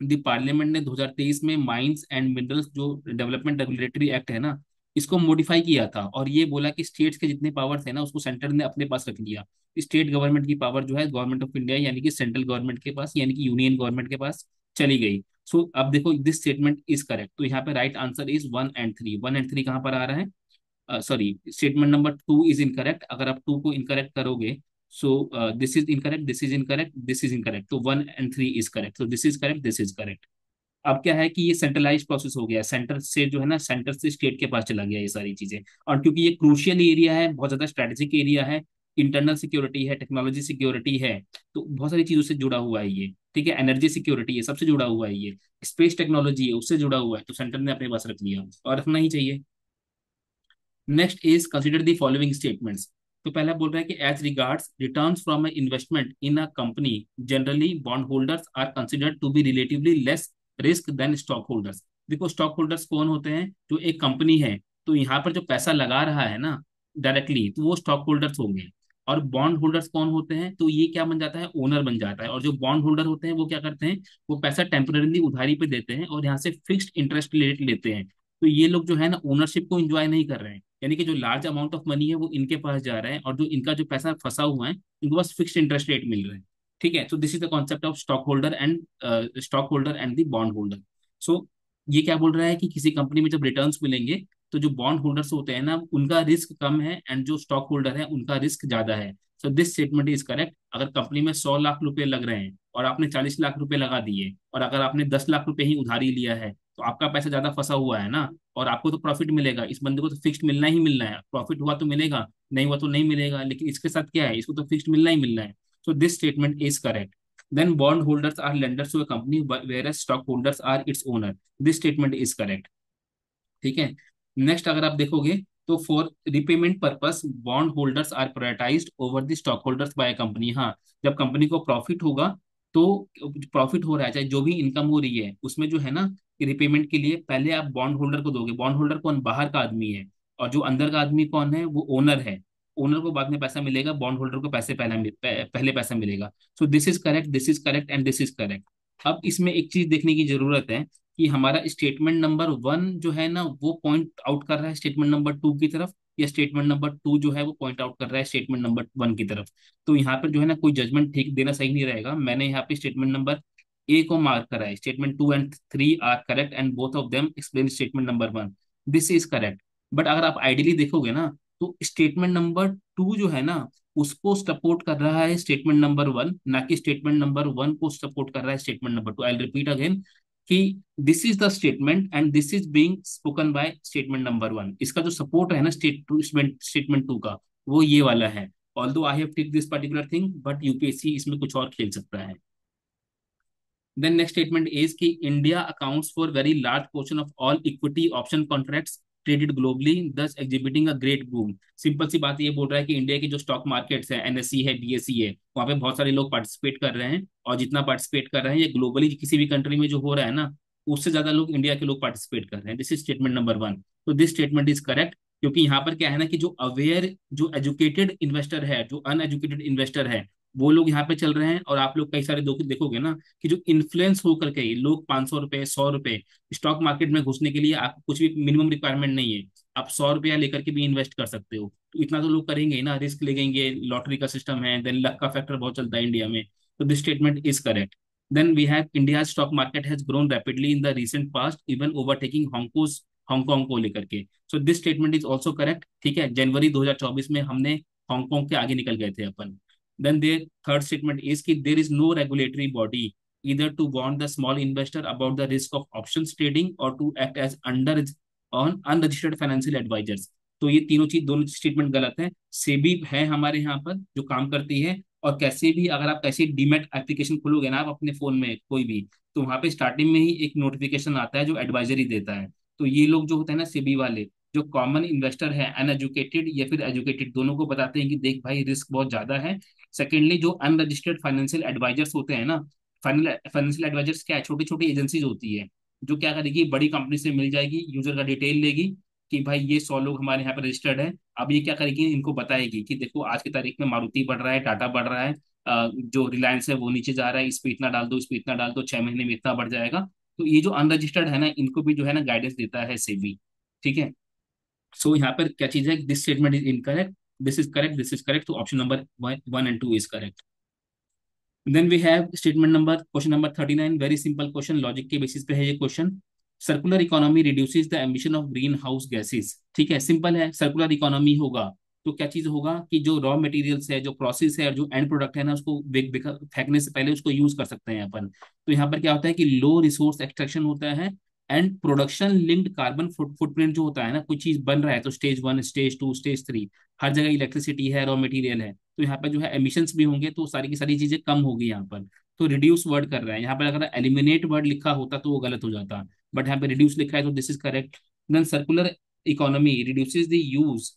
the parliament ने 2023 में माइंस एंड मिनरल्स जो डेवलपमेंट रेगुलेटरी एक्ट है ना, इसको मॉडिफाई किया था, और ये बोला कि स्टेट्स के जितने पावर थे ना, उसको सेंटर ने अपने पास रख लिया। स्टेट गवर्नमेंट की पावर जो है गवर्नमेंट ऑफ इंडिया यानी कि सेंट्रल गवर्नमेंट के पास, यानी कि यूनियन गवर्नमेंट के पास चली गई। सो अब देखो दिस स्टेटमेंट इज करेक्ट। तो यहाँ पे right answer is 1 and 3। 1 and 3 कहाँ पर आ रहा है, sorry, statement number 2 is incorrect. अगर आप 2 को इनकरेक्ट करोगे, सो this is incorrect, this is incorrect, this is incorrect, तो 1 and 3 इज करेक्ट। तो this is correct, this is correct. अब क्या है कि ये सेंट्रलाइज प्रोसेस हो गया, सेंटर से जो है ना, सेंटर से स्टेट के पास चला गया ये सारी चीजें। और क्योंकि ये क्रूशियल एरिया है, बहुत ज्यादा स्ट्रेटेजिक एरिया है, इंटरनल सिक्योरिटी है, टेक्नोलॉजी सिक्योरिटी है, तो बहुत सारी चीजों से जुड़ा हुआ है ये। ठीक है, एनर्जी सिक्योरिटी है, सबसे जुड़ा हुआ है ये, स्पेस टेक्नोलॉजी है, उससे जुड़ा हुआ है, तो सेंटर ने अपने पास रख लिया और रखना ही चाहिए। Next is consider the following statements. तो पहला बोल रहा है कि as regards returns from investment in a company generally bond holders are considered to be relatively less risk than stock holders. देखो स्टॉक होल्डर्स कौन होते हैं, जो एक कंपनी है तो यहाँ पर जो पैसा लगा रहा है ना डायरेक्टली, तो वो स्टॉक होल्डर्स होंगे। और बॉन्ड होल्डर्स कौन होते हैं, तो ये क्या बन जाता है, ओनर बन जाता है। और जो बॉन्ड होल्डर होते हैं वो क्या करते हैं, वो पैसा टेम्पररी उधारी पे देते हैं और यहाँ से फिक्स्ड इंटरेस्ट रेट लेते हैं। तो ये लोग जो है ना ओनरशिप को एंजॉय नहीं कर रहे हैं, यानी कि जो लार्ज अमाउंट ऑफ मनी है वो इनके पास जा रहा है, और जो इनका जो पैसा फंसा हुआ है इनको बस फिक्स्ड इंटरेस्ट रेट मिल रहा है। ठीक है, तो this is the concept of stock holder and the bond holder. So ये क्या बोल रहा है कि किसी कंपनी में जब रिटर्न्स मिलेंगे तो जो बॉन्ड होल्डर्स होते हैं ना उनका रिस्क कम है, एंड जो स्टॉक होल्डर है उनका रिस्क ज्यादा है। So this statement is correct. अगर कंपनी में 100 लाख रुपए लग रहे हैं और आपने 40 लाख रुपए लगा दिए, और अगर आपने 10 लाख रुपए ही उधारी लिया है, तो आपका पैसा ज्यादा फंसा हुआ है ना, और आपको तो प्रॉफिट मिलेगा, इस बंदे को तो फिक्स्ड मिलना ही मिलना है, प्रॉफिट हुआ तो मिलेगा, नहीं हुआ तो नहीं मिलेगा, लेकिन इसके साथ क्या है, इसको तो फिक्स्ड मिलना ही मिलना है। So this statement is correct. Then bond holders are lenders to a company where stock holders are its owner. This statement is correct. ठीक है। नेक्स्ट अगर आप देखोगे तो for repayment purpose bond holders are prioritized over the stock holders by company. हाँ, जब company को profit होगा तो प्रॉफिट हो रहा है चाहे जो भी इनकम हो रही है उसमें जो है ना रिपेमेंट के लिए पहले आप बॉन्ड होल्डर को दोगे। बॉन्ड होल्डर कौन, बाहर का आदमी है, और जो अंदर का आदमी कौन है, वो ओनर है। ओनर को बाद में पैसा मिलेगा, बॉन्ड होल्डर को पैसे पहले पैसा मिलेगा। सो this is correct, this is correct and this is correct. अब इसमें एक चीज देखने की जरूरत है कि हमारा स्टेटमेंट नंबर वन जो है ना वो पॉइंट आउट कर रहा है स्टेटमेंट नंबर टू की तरफ, या स्टेटमेंट नंबर टू जो है वो पॉइंट आउट कर रहा है स्टेटमेंट नंबर वन की तरफ। तो यहाँ पर जो है ना कोई जजमेंट ठीक देना सही नहीं रहेगा। मैंने यहाँ पे स्टेटमेंट नंबर ए को मार्क करा है, statement two and three are correct and both of them explain statement number one. This is correct. But अगर आप आइडियली देखोगे ना तो स्टेटमेंट नंबर टू जो है ना उसको सपोर्ट कर रहा है स्टेटमेंट नंबर वन, ना कि स्टेटमेंट नंबर वन को सपोर्ट कर रहा है statement number two. I repeat again कि this is the statement and this is being spoken by statement number one. इसका जो सपोर्ट है ना स्टेटमेंट टू का, वो ये वाला है। Although I have tick this particular thing, but UPSC इसमें कुछ और खेल सकता है। Then next statement is कि India accounts for very large portion of all equity option contracts traded globally, thus exhibiting a great boom। Simple सी बात ये बोल रहा है कि इंडिया की जो स्टॉक मार्केट्स है, एनएससी है, बीएसई है, वहाँ पे बहुत सारे लोग पार्टिसिपेट कर रहे हैं, और जितना पार्टिसिपेट कर रहे हैं ये ग्लोबली किसी भी कंट्री में जो हो रहा है ना उससे ज्यादा लोग इंडिया के लोग पार्टिसिपेट कर रहे हैं। This is statement number one. तो दिस स्टेटमेंट इज करेक्ट, क्योंकि यहाँ पर क्या है ना कि जो अवेयर जो एजुकेटेड इन्वेस्टर है, जो अनएजुकेटेड इन्वेस्टर है, वो लोग यहाँ पे चल रहे हैं। और आप लोग कई सारे देखोगे ना कि जो इन्फ्लुएंस होकर के लोग 500 रुपए 100 रुपए स्टॉक मार्केट में घुसने के लिए, आपको कुछ भी मिनिमम रिक्वायरमेंट नहीं है, आप 100 रुपया लेकर के भी इन्वेस्ट कर सकते हो। तो इतना तो लोग करेंगे ही ना, रिस्क लेंगे, लॉटरी का सिस्टम है, देन लक का फैक्टर बहुत चलता है इंडिया में। तो this statement is correct. Then we have India stock market has grown rapidly in the recent past even overtaking Hong Kong को लेकर के। So this statement is also correct. ठीक है, जनवरी 2024 में हमने हांगकांग के आगे निकल गए थे अपन। Then their third statement is कि there is no regulatory body either to warn the small investor about the risk of options trading or to act as under on unregistered financial advisors। तो ये तीनों चीज, दोनों statement गलत है। सेबी है हमारे यहाँ पर जो काम करती है, और कैसे भी अगर आप कैसे डीमैट एप्लीकेशन खोलोगे ना आप अपने फोन में कोई भी, तो वहां पे स्टार्टिंग में ही एक नोटिफिकेशन आता है जो एडवाइजरी देता है। तो ये लोग जो होते हैं ना सेबी वाले, जो कॉमन इन्वेस्टर है अनएजुकेटेड या फिर एजुकेटेड, दोनों को बताते हैं कि देख भाई रिस्क बहुत ज्यादा है। सेकेंडली जो अनरजिस्टर्ड फाइनेंशियल एडवाइजर्स होते हैं ना, फाइनेंशियल एडवाइजर्स क्या है, छोटी छोटी एजेंसीज होती है जो क्या करेगी, बड़ी कंपनी से मिल जाएगी, यूजर का डिटेल लेगी कि भाई ये 100 लोग हमारे यहाँ पर रजिस्टर्ड है। अब ये क्या करेगी, इनको बताएगी कि देखो आज की तारीख में मारुति बढ़ रहा है, टाटा बढ़ रहा है, जो रिलायंस है वो नीचे जा रहा है, इस पे इतना डाल दो, इस पे इतना डाल दो, 6 महीने में इतना बढ़ जाएगा। तो ये जो अनरजिस्टर्ड है ना इनको भी जो है ना गाइडेंस देता है सेबी। ठीक है। सो यहाँ पर क्या चीज है, this statement is incorrect, this is correct, this is correct. तो option number one and two is correct. Then we have statement number question number 39। Very simple question, logic के बेसिस पे है ये question. Circular economy reduces the emission of green house gases. ठीक है, simple है, circular economy होगा तो क्या चीज होगा कि जो रॉ मटेरियल्स है, जो प्रोसेस है, और जो एंड प्रोडक्ट है ना उसको फेंकने से पहले उसको यूज कर सकते हैं अपन। तो यहाँ पर क्या होता है कि लो रिसोर्स एक्सट्रैक्शन होता है, and production linked carbon footprint जो होता है ना, कोई चीज बन रहा है तो stage one, stage two, stage three, हर जगह इलेक्ट्रिसिटी है, रॉ मटेरियल है, तो यहाँ पे जो है एमिशंस भी होंगे, तो सारी की सारी चीजें कम होगी यहाँ पर। तो रिड्यूस वर्ड कर रहा है यहाँ पर, अगर एलिमिनेट वर्ड लिखा होता तो वो गलत हो जाता, बट यहाँ पे रिड्यूस लिखा है तो this is correct. Then circular economy reduces the use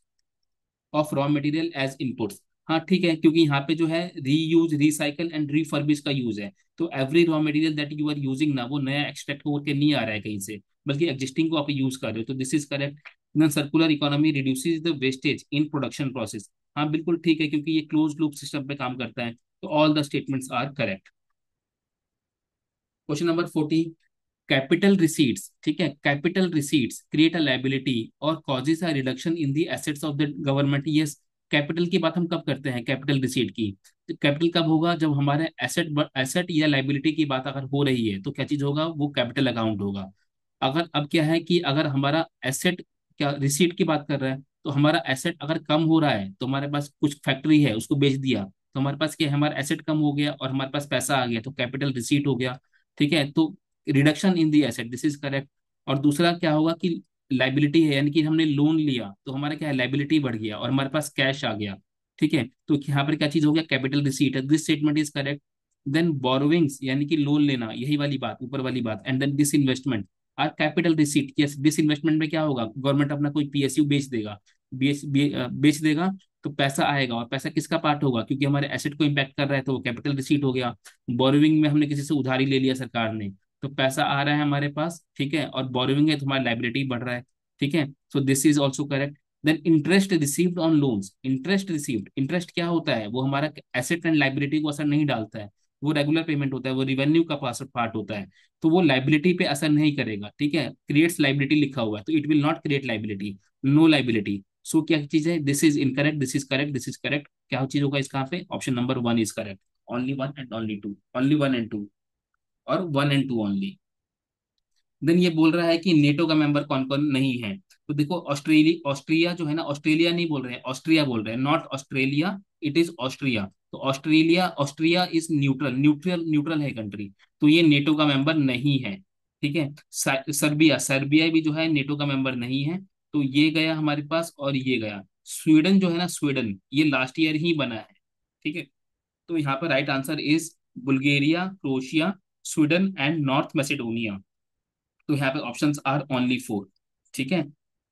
of raw material as inputs. हाँ ठीक है, क्योंकि यहाँ पे जो है रीयूज, रिसाइकल एंड रिफर्बिश का यूज है। तो every raw material that you are using ना, वो नया एक्सट्रैक्ट होकर नहीं आ रहा है कहीं से, बल्कि एग्जिस्टिंग को आप यूज कर रहे हो, तो this is correct. Then circular economy reduces the wastage in production process. हाँ बिल्कुल ठीक है, क्योंकि ये क्लोज लूप सिस्टम पे काम करता है, तो all the statements are correct. Question number 14, capital receipts, ठीक है, capital receipts create a liability और causes a reduction in the assets of the government. Yes, capital की बात हम कब करते हैं, कैपिटल रिसीट की। तो कैपिटल कब होगा, जब हमारे एसेट या लायबिलिटी की बात अगर हो रही है तो क्या चीज होगा, वो कैपिटल अकाउंट होगा। अगर अब क्या है कि अगर हमारा एसेट, क्या रिसीट की बात कर रहा है, तो हमारा एसेट अगर कम हो रहा है, तो हमारे पास कुछ फैक्ट्री है उसको बेच दिया, तो हमारे पास क्या है, हमारा एसेट कम हो गया और हमारे पास पैसा आ गया, तो कैपिटल रिसीट हो गया। ठीक है, तो reduction in the asset, this is correct. और दूसरा क्या होगा कि लाइबिलिटी है, यानी कि हमने लोन लिया तो हमारा क्या है, लाइबिलिटी बढ़ गया और हमारे पास कैश आ गया। ठीक है, तो यहाँ पर क्या चीज हो गया, कैपिटल रिसीट है, this statement is correct. Then borrowings यानी कि लोन लेना, यही वाली बात, ऊपर वाली बात, and then this investment are capital receipt. Yes, this investment में क्या होगा, गवर्नमेंट अपना कोई पीएसयू बेच देगा, बेच देगा, तो पैसा आएगा, और पैसा किसका पार्ट होगा, क्योंकि हमारे एसेट को इम्पैक्ट कर रहा है, तो वो कैपिटल रिसीट हो गया। बोरोविंग में हमने किसी से उधारी ले लिया सरकार ने, तो पैसा आ रहा है हमारे पास, ठीक है, और बोरोविंग है तो हमारा लाइबिलिटी बढ़ रहा है। ठीक है, so this is also correct. Then interest received on loans, interest received, interest क्या होता है, वो हमारा एसेट एंड लाइबिलिटी को असर नहीं डालता है, वो रेगुलर पेमेंट होता है, वो रिवेन्यू का पार्ट होता है, तो वो लाइबिलिटी पे असर नहीं करेगा। ठीक है, क्रिएट्स लाइबिलिटी लिखा हुआ है, तो it will not create liability, no liability. So क्या चीज है, this is incorrect, this is correct, this is correct. क्या चीज होगा इसका पे, option number one is correct. Only one and only two, only one and two, और one and two only. Then ये बोल रहा है कि नेटो का मेंबर कौन कौन नहीं है। तो देखो, ऑस्ट्रिया जो है ना, ऑस्ट्रेलिया नहीं बोल रहे हैं, ऑस्ट्रिया बोल रहे हैं, not Australia, it is Austria. तो Australia, Austria is neutral, neutral है कंट्री, तो ये नेटो का मेंबर नहीं है। ठीक है, सर्बिया, सर्बिया भी जो है नेटो का मेंबर नहीं है, तो ये गया हमारे पास और ये गया। स्वीडन जो है ना, स्वीडन ये लास्ट ईयर ही बना है। ठीक है, तो यहाँ पर right answer is Bulgaria, Croatia, Sweden and North Macedonia. तो यहाँ पे ऑप्शंस आर ओनली फोर। ठीक है,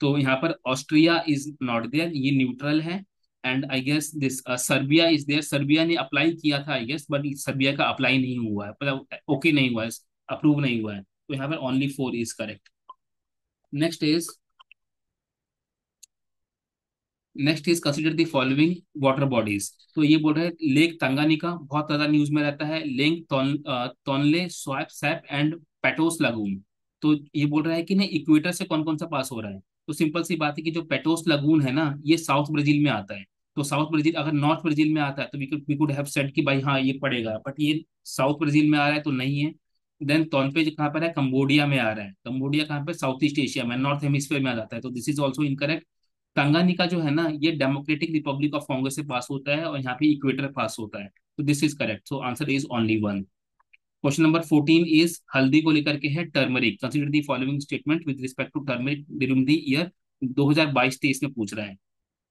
तो यहाँ पर ऑस्ट्रिया इज नॉट देयर, ये न्यूट्रल है। And I guess this Serbia is there, Serbia ने अप्लाई किया था आई गेस, बट सर्बिया का अप्लाई नहीं हुआ है, मतलब ओके नहीं हुआ है, अप्रूव नहीं हुआ है, तो यहाँ पर only four is correct. Next is, next is consider the following water bodies. तो ये बोल रहे हैं लेक तंगानिका, बहुत ज्यादा न्यूज में रहता है, लेक तोनले, स्वैप सैप एंड पेटोस लगून। तो ये बोल रहा है कि ना इक्वेटर से कौन कौन सा पास हो रहा है। तो सिंपल सी बात है कि जो पेटोस लगून है ना, ये साउथ ब्राजील में आता है। तो साउथ ब्राजील, अगर नॉर्थ ब्राजील में आता है तो वी कुड हैव सेड कि भाई हाँ ये पड़ेगा, बट ये साउथ ब्राजील में आ रहा है तो नहीं है। देन तोनपे कहाँ पर है, कंबोडिया में आ रहा है, कंबोडिया कहाँ पे, साउथ ईस्ट एशिया में, नॉर्थ हेमिस्फीयर में आ जाता है, तो this is also incorrect. Tanganyika जो है ना, ये डेमोक्रेटिक रिपब्लिक ऑफ कांगो से पास होता है और यहाँ पे इक्वेटर पास होता है, तो this is correct, so answer is only one. Question number 14 is हल्दी को लेकर के है, turmeric, consider the following statement with respect to turmeric during the year 2022-23 में पूछ रहा है।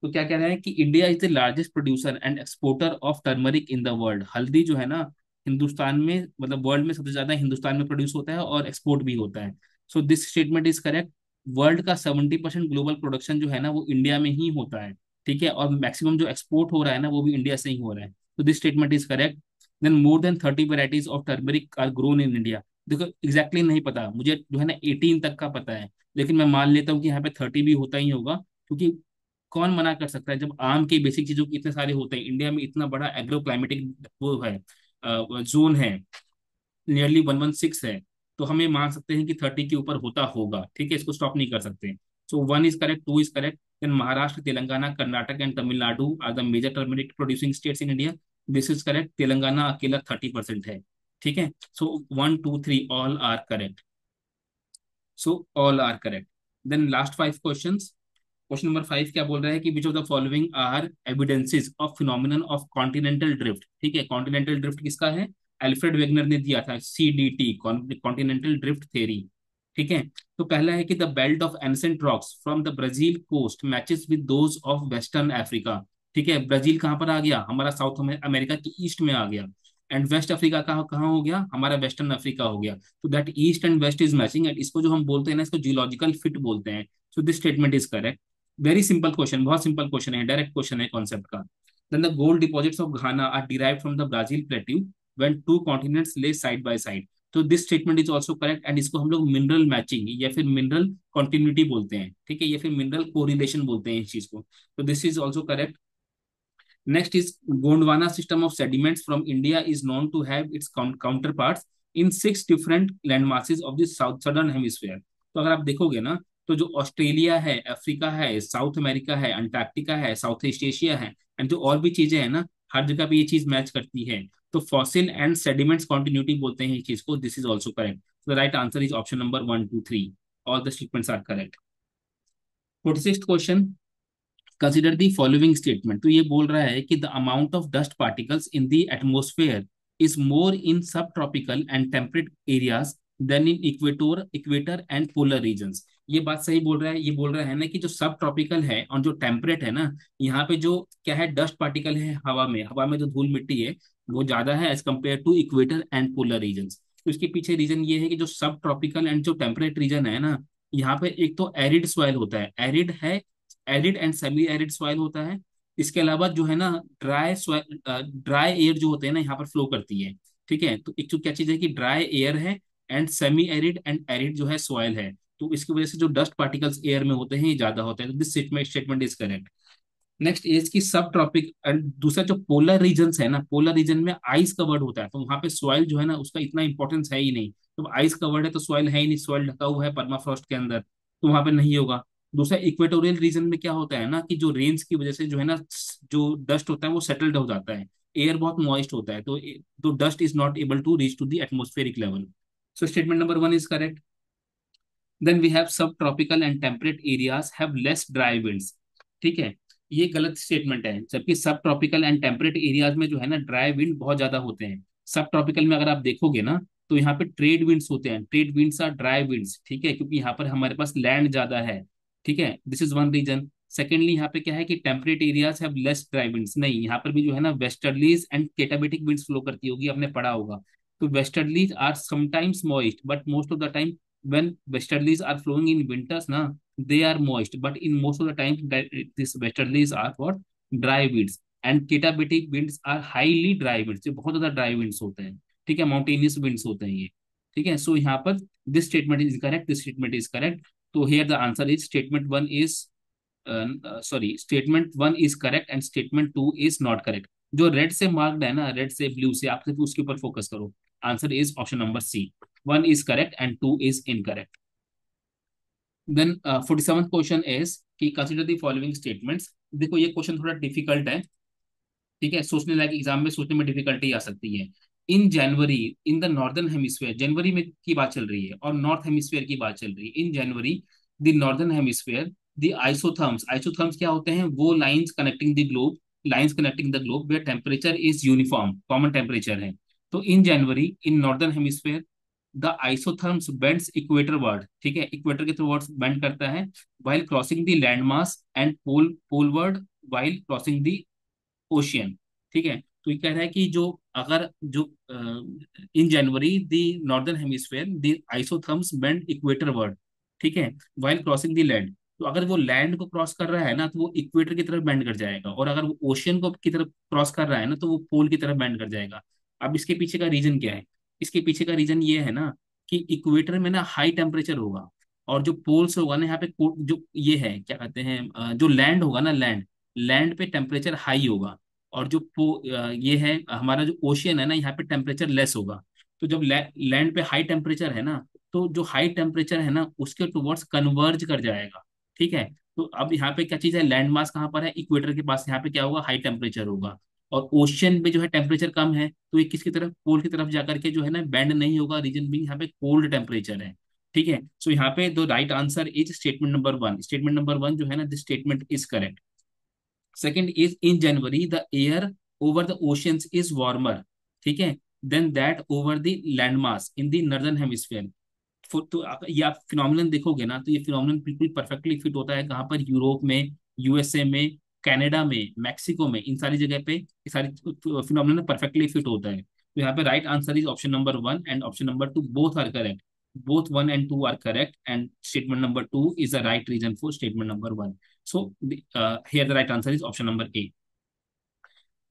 तो क्या कह रहा है कि India is the largest producer and exporter of turmeric in the world. हल्दी जो है ना, हिंदुस्तान में, मतलब वर्ल्ड में सबसे ज्यादा हिंदुस्तान में प्रोड्यूस होता है और एक्सपोर्ट भी होता है, so this statement is correct. World का 70% ग्लोबल प्रोडक्शन जो है ना, वो इंडिया में ही होता है। ठीक है, और मैक्सिमम जो एक्सपोर्ट हो रहा है ना, वो भी इंडिया से ही हो रहा है, तो this statement is correct. Then more than 30 varieties of turmeric are grown in India. देखो एग्जैक्टली नहीं पता मुझे, जो है ना 18 तक का पता है, लेकिन मैं मान लेता हूँ कि यहाँ पे 30 भी होता ही होगा, क्योंकि कौन मना कर सकता है, जब आम के बेसिक चीजों के इतने सारे होते हैं, इंडिया में इतना बड़ा एग्रो क्लाइमेटिक वो है, जोन है, नियरली 116 है, तो हमें मान सकते हैं कि 30 के ऊपर होता होगा। ठीक है, इसको स्टॉप नहीं कर सकते। So one is correct, two is correct. Then Maharashtra, Telangana, Karnataka and Tamil Nadu are the major turmeric producing states in India, this is correct. Telangana अकेला 30% है। ठीक है, so one two three all are correct, so all are correct. Then last 5 questions. Question number 5 क्या बोल रहा है कि which of the following are evidences of phenomenon of continental drift. ठीक है, कॉन्टिनेंटल ड्रिफ्ट किसका है, अल्फ्रेड वेगनर ने दिया था, CDT, कॉन्टिनेंटल ड्रिफ्ट थ्योरी। ठीक है, तो पहला है कि the belt of ancient rocks from the Brazil coast matches with those of western Africa. ठीक है, ब्राजील कहाँ पर आ गया, हमारा साउथ अमेरिका के ईस्ट में आ गया, एंड वेस्ट अफ्रीका कहाँ कहाँ हो गया, हमारा वेस्टर्न अफ्रीका हो गया, तो that east and west is matching, and इसको जो हम बोलते हैं ना, इसको जियोलॉजिकल फिट बोलते हैं, so this statement is correct. Very simple question, बहुत सिंपल क्वेश्चन है, डायरेक्ट क्वेश्चन है कॉन्सेप्ट का। Then the gold deposits of Ghana are derived from the Brazil plateau when two continents lay side by side. तो this statement is also correct, and इसको हम लोग mineral matching या फिर mineral continuity बोलते हैं, ठीक है, या फिर मिनरल कोरिलेशन बोलते हैं इस चीज को। तो this is also correct. Next is Gondwana system of sediments from India is known to have its counterparts in 6 different land masses of the southern hemisphere। तो अगर आप देखोगे ना, तो जो ऑस्ट्रेलिया है, अफ्रीका है, साउथ अमेरिका है, अंटार्कटिका है, साउथ ईस्ट एशिया है, एंड जो और भी चीजें हैं ना, हर जगह पे ये चीज मैच करती है। तो फॉसिल एंड सेडिमेंट्स कॉन्टिन्यूटी बोलते हैं इस चीज को। This is also correct. The right answer is option number 1 2 3। All the statements are correct. 46th question, consider the following statement. तो ये बोल रहा है कि the amount of dust particles in the atmosphere is more in sub tropical and temperate areas than in equator and polar regions. ये बात सही बोल रहा है। ये बोल रहा है ना कि जो सब ट्रॉपिकल है और जो टेम्परेट है ना, यहाँ पे जो क्या है, डस्ट पार्टिकल है हवा में जो धूल मिट्टी है वो ज्यादा है as compare to equator and polar regions. तो इसके पीछे रीजन ये है कि जो सब ट्रॉपिकल एंड जो टेम्परेट रीजन है ना, यहाँ पे एक तो एरिड सॉइल होता है, एरिड है, arid and semi arid soil होता है। इसके अलावा जो है ना, ड्राई सॉइल, ड्राई एयर जो होते हैं ना यहाँ पर फ्लो करती है। ठीक है, तो एक तो क्या चीज है कि ड्राई एयर है, and semi arid and arid जो है सॉइल है। तो इसकी वजह से जो डस्ट पार्टिकल्स एयर में होते हैं ये ज्यादा होते हैं। तो this statement is correct. Next as की सब ट्रॉपिक एंड दूसरा जो पोलर रीजन है ना, पोलर रीजन में आइस कवर्ड होता है, तो वहां पे सॉइल जो है ना उसका इतना इंपॉर्टेंस है ही नहीं। तो आइस कवर्ड है तो सॉइल है ही नहीं, सॉइल ढका हुआ है परमाफ्रॉस्ट के अंदर, तो वहां पे नहीं होगा। दूसरा इक्वेटोरियल रीजन में क्या होता है ना कि जो रेंज की वजह से जो है ना, जो डस्ट होता है वो सेटल्ड हो जाता है, एयर बहुत मॉइस्ट होता है, तो dust is not able to reach to the atmospheric level. So statement number 1 is correct. Then we have sub tropical and temperate areas have less dry winds. ठीक है, ये गलत स्टेटमेंट है, जबकि सब ट्रॉपिकल एंड टेम्परेट एरियाज में जो है ना ड्राई विंड बहुत ज्यादा होते हैं। सब ट्रॉपिकल में अगर आप देखोगे ना, तो यहाँ पे ट्रेड विंड्स होते हैं, trade winds are dry winds, ठीक है, क्योंकि यहाँ पर हमारे पास लैंड ज्यादा है। ठीक है, this is one region. Secondly यहाँ पे क्या है कि temperate areas have less dry winds, नहीं, यहाँ पर भी जो है ना westerlies and katabatic winds flow करती होगी, आपने पढ़ा होगा। तो westerlies are sometimes moist but most of the time, when westerlies are flowing in winters na, they are moist, but in most of the time that these westerlies are what, dry winds, and ketabatic winds are highly dry winds, जो बहुत ज्यादा dry winds होते हैं। ठीक है, mountainous winds होते हैं ये। ठीक है, सो यहाँ पर this statement is correct, this statement is correct. तो here the answer is statement 1 is, sorry, statement 1 is correct and statement 2 is not correct. जो रेड से मार्क्ड है ना, रेड से ब्लू से, आप सिर्फ उसके ऊपर फोकस करो। Answer is option number C, 1 is correct and 2 is incorrect। Then 47th question is कि कंसिडर द फॉलोइंग स्टेटमेंट्स। देखो ये क्वेश्चन थोड़ा डिफिकल्ट है, ठीक है, सोचने लायक, एग्जाम में सोचने में डिफिकल्टी आ सकती है। In January, in the northern hemisphere, जनवरी में की बात चल रही है और नॉर्थ हेमिस्फेयर की बात चल रही है। In January the northern hemisphere, the isotherms, isotherms क्या होते हैं, वो lines connecting the globe, lines connecting the globe where temperature is uniform, common temperature है। तो in January in northern hemisphere the isotherms bends equatorward, ठीक है, equator के through bend करता है, while crossing the land mass and poleward while crossing the ocean. ठीक है, तो ये कह रहा है कि जो अगर जो in January the northern hemisphere the isotherms bend equatorward, ठीक है, वाइल क्रॉसिंग द लैंड, तो अगर वो लैंड को क्रॉस कर रहा है ना तो वो इक्वेटर की तरफ बेंड कर जाएगा, और अगर वो ओशियन को की तरफ क्रॉस कर रहा है ना तो वो पोल की तरफ बेंड कर जाएगा। अब इसके पीछे का रीजन क्या है? इसके पीछे का रीजन ये है ना कि इक्वेटर में ना हाई टेम्परेचर होगा, और जो पोल्स होगा ना यहाँ पे जो ये है क्या कहते हैं, जो लैंड होगा ना, लैंड, लैंड पे टेम्परेचर हाई होगा, और जो ये है हमारा जो ओशियन है ना, यहाँ पे टेम्परेचर लेस होगा। तो जब लैंड पे हाई टेम्परेचर है ना, तो जो हाई टेम्परेचर है ना उसके टुवर्ड्स कन्वर्ज कर जाएगा। ठीक है, तो अब यहाँ पे क्या चीज है, लैंड मास कहाँ पर है, इक्वेटर के पास, यहाँ पे क्या होगा, हाई टेम्परेचर होगा। और ओशियन पे जो है टेम्परेचर कम है, तो ये किसकी तरफ, पोल की तरफ जाकर के जो है ना बैंड नहीं होगा, रीजन भी यहाँ पे कोल्ड टेम्परेचर है। ठीक है, सो यहाँ पे the right answer is statement number 1, statement number 1 जो है ना, this statement is correct. Second is in January the air over the oceans is warmer, ठीक है, then that over the land mass in the northern hemisphere. तो ये आप phenomenon देखोगे ना, तो ये फिनोमिनन बिल्कुल परफेक्टली फिट होता है कहाँ पर, यूरोप में, यूएसए में, कनाडा में, मैक्सिको में, इन सारी जगह पे ये सारी फिनोमिनन परफेक्टली फिट होता है। तो यहाँ पे right answer is option number 1 and option number 2, both are correct, both 1 and 2 are correct, and statement number 2 is the right reason for statement number 1. So here the right answer is option number A.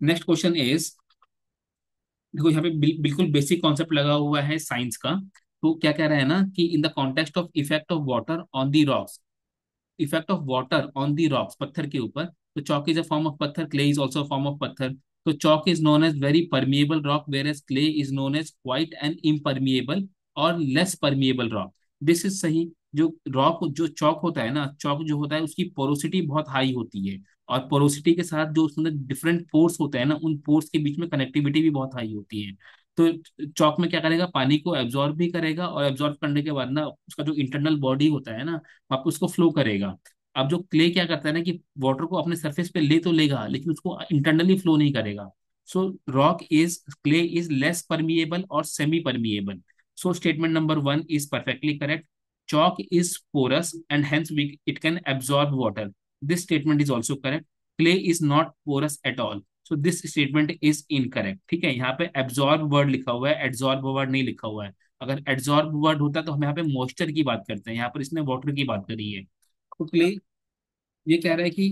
Next question is देखो यहाँ पे बिल्कुल basic concept लगा हुआ है science का। तो क्या कह रहा है ना कि in the context of effect of water on the rocks, effect of water on the rocks, पत्थर के ऊपर। तो chalk is a form of पत्थर, clay is also form of पत्थर। तो chalk is known as very permeable rock, whereas clay is known as quite and impermeable और less permeable rock. This is सही। जो rock, जो चौक होता है ना, चौक जो होता है उसकी पोरोसिटी बहुत हाई होती है, और पोरोसिटी के साथ जो उसके अंदर डिफरेंट पोर्स होते हैं ना, उन पोर्स के बीच में कनेक्टिविटी भी बहुत हाई होती है। तो चौक में क्या करेगा, पानी को एब्जॉर्ब भी करेगा, और एब्जॉर्ब करने के बाद ना उसका जो इंटरनल बॉडी होता है ना, वहाँ पे उसको फ्लो करेगा। अब जो क्ले क्या करता है ना कि वाटर को अपने सरफेस पे ले तो लेगा, लेकिन उसको इंटरनली फ्लो नहीं करेगा। So rock is, clay is less permeable और semi permeable. So statement number one is perfectly correct. chalk is porous and hence it can absorb water. This statement is also correct. Clay is not porous at all. So this statement is incorrect. ठीक है, यहाँ पे absorb word लिखा हुआ है, adsorb word नहीं लिखा हुआ है। अगर adsorb वर्ड होता तो हम यहाँ पे मॉइस्चर की बात करते हैं, यहाँ पर इसने वाटर की बात करी है। तो क्ले ये कह रहा है कि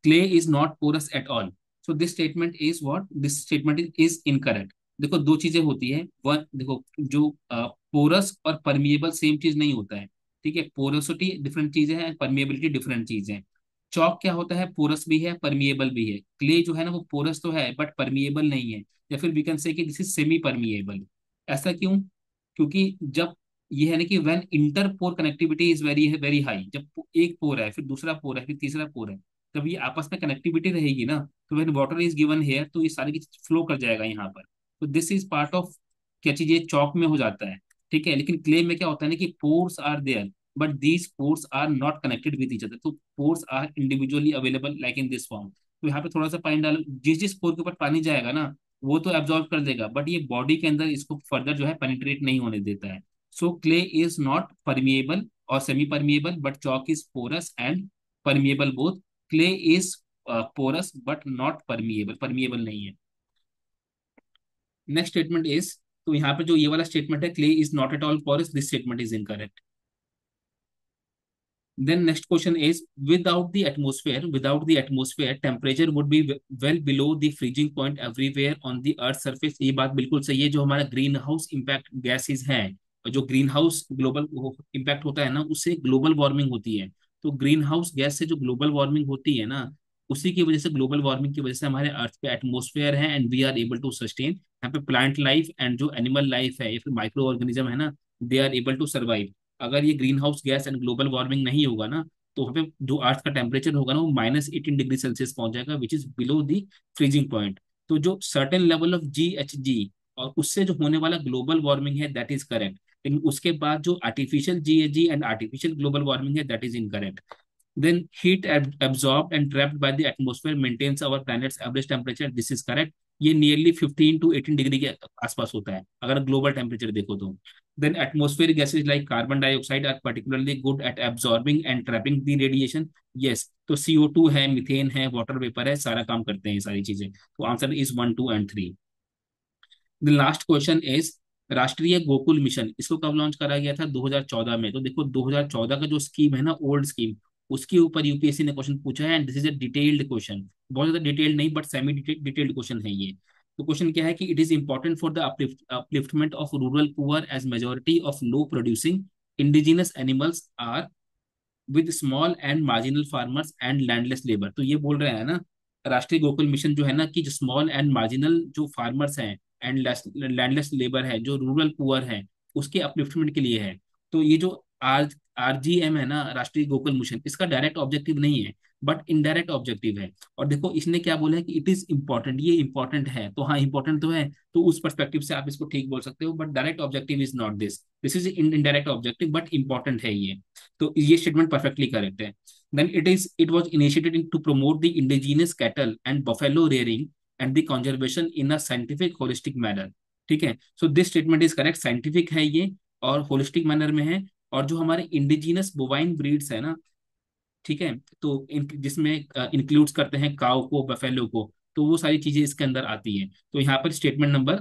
clay is not porous at all. So this statement is what? This statement is incorrect. देखो दो चीजें होती है, वन देखो, जो पोरस और परमिएबल सेम चीज नहीं होता है। ठीक है, पोरोसिटी डिफरेंट चीजें हैं, परमिएबिलिटी डिफरेंट चीजें हैं। चौक क्या होता है, पोरस भी है परमिएबल भी है। क्ले जो है ना वो पोरस तो है बट परमिएबल नहीं है, या फिर वी कैन से कि दिस इज सेमी परमिएबल। ऐसा क्यों? क्योंकि जब ये है ना कि when inter pore connectivity is very very high, जब एक पोर है फिर दूसरा पोर है फिर तीसरा पोर है, जब ये आपस में कनेक्टिविटी रहेगी ना, तो when water is given here तो ये सारी की फ्लो कर जाएगा यहाँ पर। तो दिस इज पार्ट ऑफ, क्या चीज, ये चौक में हो जाता है। ठीक है, लेकिन क्ले में क्या होता है ना कि pores are there, but these pores are not connected with each other. तो pores are individually available like in this form. तो यहाँ पे थोड़ा सा पानी डालो, जिस जिस पोर के ऊपर पानी जाएगा ना वो तो एब्जॉर्ब कर देगा, बट ये बॉडी के अंदर इसको फर्दर जो है पेनिट्रेट नहीं होने देता है। So clay is not permeable और semi permeable, but chalk is porous and permeable both. Clay is porous but not permeable, permeable नहीं है। नेक्स्ट स्टेटमेंट इज, तो यहाँ पे जो ये वाला स्टेटमेंट है, clay is not at all porous, this statement is incorrect. Then next question is, without the atmosphere, temperature would be well below the freezing point everywhere on the earth surface। ये बात बिल्कुल सही है। जो हमारा green house impact gases हैं, और जो ग्रीन हाउस ग्लोबल इम्पैक्ट होता है ना, उससे ग्लोबल वार्मिंग होती है। तो ग्रीन हाउस गैस से जो ग्लोबल वार्मिंग होती है ना, उसी की वजह से, ग्लोबल वार्मिंग की वजह से हमारे अर्थ पे एटमोस्फेयर है, and we are able to sustain. यहाँ पे प्लांट लाइफ एंड जो एनिमल लाइफ है या फिर माइक्रो ऑर्गेनिज्म है ना, they are able to survive. अगर ये greenhouse gas and global warming नहीं होगा ना, तो वहाँ पे जो अर्थ का टेम्परेचर होगा ना वो -18 डिग्री सेल्सियस पहुंच जाएगा, which is below the freezing point. तो जो सर्टेन लेवल ऑफ GHG और उससे जो होने वाला ग्लोबल वार्मिंग है, दैट इज करेक्ट। लेकिन उसके बाद जो artificial GHG and artificial global warming है, that is incorrect. Then heat absorbed and trapped by the atmosphere maintains our planet's average temperature. This is correct. ये नियरली 15 to 18 डिग्री के आसपास होता है अगर ग्लोबल टेम्परेचर देखो तो। Then atmospheric gases like carbon dioxide are particularly good at absorbing and trapping the radiation. Yes, तो CO2 है, मिथेन है, वाटर वेपर है, सारा काम करते हैं ये सारी चीजें। तो answer is 1, 2 and 3। The last question is, राष्ट्रीय गोकुल मिशन इसको कब लॉन्च करा गया था? 2014 में। तो देखो 2014 का जो स्कीम है ना, ओल्ड स्कीम, उसके ऊपर UPSC ने क्वेश्चन पूछा है, and this is a detailed question. बहुत ज्यादा डिटेल्ड नहीं बट सेमी डिटेल्ड क्वेश्चन है ये। तो क्वेश्चन क्या है कि it is important for the upliftment of rural poor as majority of low producing indigenous animals are with small and marginal farmers and landless labour. तो ये बोल रहे हैं ना, राष्ट्रीय गोकुल मिशन जो है ना, कि जो स्मॉल एंड मार्जिनल जो फार्मर्स हैं एंड लैंडलेस लेबर है, जो रूरल पुअर है, उसके अपलिफ्टमेंट के लिए है। तो ये जो RGM है ना, राष्ट्रीय गोकुल मिशन, इसका डायरेक्ट ऑब्जेक्टिव नहीं है बट इनडायरेक्ट ऑब्जेक्टिव है। और देखो इसने क्या बोला है कि इट इज इंपॉर्टेंट, ये इंपॉर्टेंट है, तो हाँ इंपॉर्टेंट तो है, तो उस परस्पेक्टिव से आप इसको ठीक बोल सकते हो, but direct objective is not this, this is indirect objective but important है ये। तो ये स्टेटमेंट परफेक्टली करेक्ट है। Then it was initiated to promote the indigenous cattle and buffalo rearing and the conservation in a scientific holistic manner. ठीक है, so this statement is correct, scientific है ये और होलिस्टिक मैनर में है। और जो हमारे इंडिजिनस बोवाइन ब्रीड्स है ना, ठीक है, तो जिसमें इंक्लूड्स करते हैं काउ को, बफेलो को, तो वो सारी चीजें इसके अंदर आती हैं। तो यहाँ पर statement number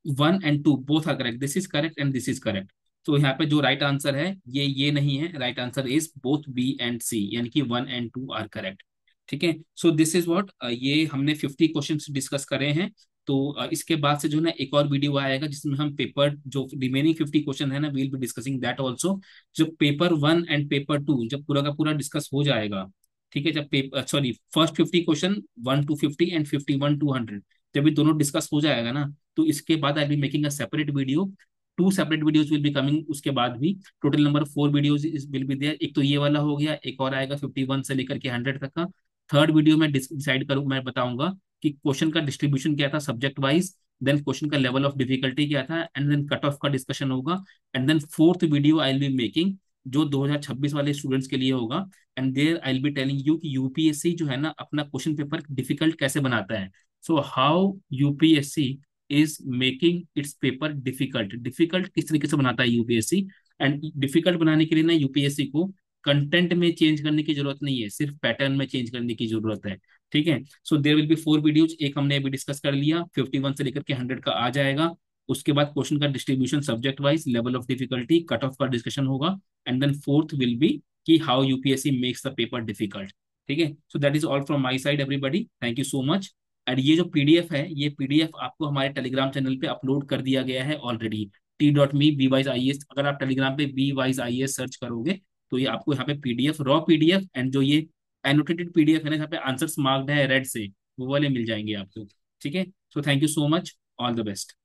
1 and 2 both are correct, this is correct and this is correct. तो यहाँ पे जो राइट आंसर है ये नहीं है, right answer is both B and C, यानी कि 1 and 2 आर करेक्ट। ठीक है, सो दिस इज व्हाट, ये हमने 50 क्वेश्चंस डिस्कस करे हैं। तो इसके बाद से जो है ना एक और वीडियो आएगा जिसमें हम पेपर जो रिमेनिंग 50 क्वेश्चन है ना, we'll be discussing that also. जब पेपर 1 एंड पेपर 2 जब पूरा का पूरा डिस्कस हो जाएगा, ठीक है, जब paper sorry first 50 question 1 to 50 and 51 to 100, जब ये दोनों डिस्कस हो जाएगा ना, तो इसके बाद I be making a separate video. Two separate videos will be coming उसके बाद भी। Total number 4 videos will be there. एक तो ये वाला हो गया, एक और आएगा 51 से लेकर के 100 तक का। थर्ड वीडियो में डिसाइड करूँ, मैं बताऊंगा कि क्वेश्चन का डिस्ट्रीब्यूशन क्या था सब्जेक्ट वाइज, देन क्वेश्चन का लेवल ऑफ डिफिकल्टी क्या था, एंड देन कट ऑफ का डिस्कशन होगा। And then fourth video I will be making जो 2026 वाले स्टूडेंट्स के लिए होगा। And there I will be telling you कि यूपीएससी जो है ना अपना क्वेश्चन पेपर डिफिकल्ट कैसे बनाता है। So how UPSC is making it's paper difficult, difficult किस तरीके से बनाता है यूपीएससी। एंड डिफिकल्ट बनाने के लिए ना यूपीएससी को कंटेंट में चेंज करने की जरूरत नहीं है, सिर्फ पैटर्न में चेंज करने की जरूरत है। ठीक है, so there will be 4 videos. एक हमने अभी डिस्कस कर लिया, 51 से लेकर के 100 का आ जाएगा। उसके बाद क्वेश्चन का distribution subject wise, level of difficulty, cut off का डिस्कशन होगा। And then fourth will be कि how UPSC makes the paper difficult. ठीक है, so that is all from my side everybody, thank you so much. And ये जो PDF है, ये PDF आपको हमारे टेलीग्राम चैनल पे अपलोड कर दिया गया है ऑलरेडी। t.me/bwise.ies, अगर आप टेलीग्राम पे bwise.ies सर्च करोगे तो ये आपको यहाँ पे पीडीएफ, रॉ पीडीएफ एंड जो ये एनोटेटेड पीडीएफ है ना, यहाँ पे आंसर्स मार्क्ड है रेड से, वो वाले मिल जाएंगे आपको। ठीक है, so thank you so much, all the best.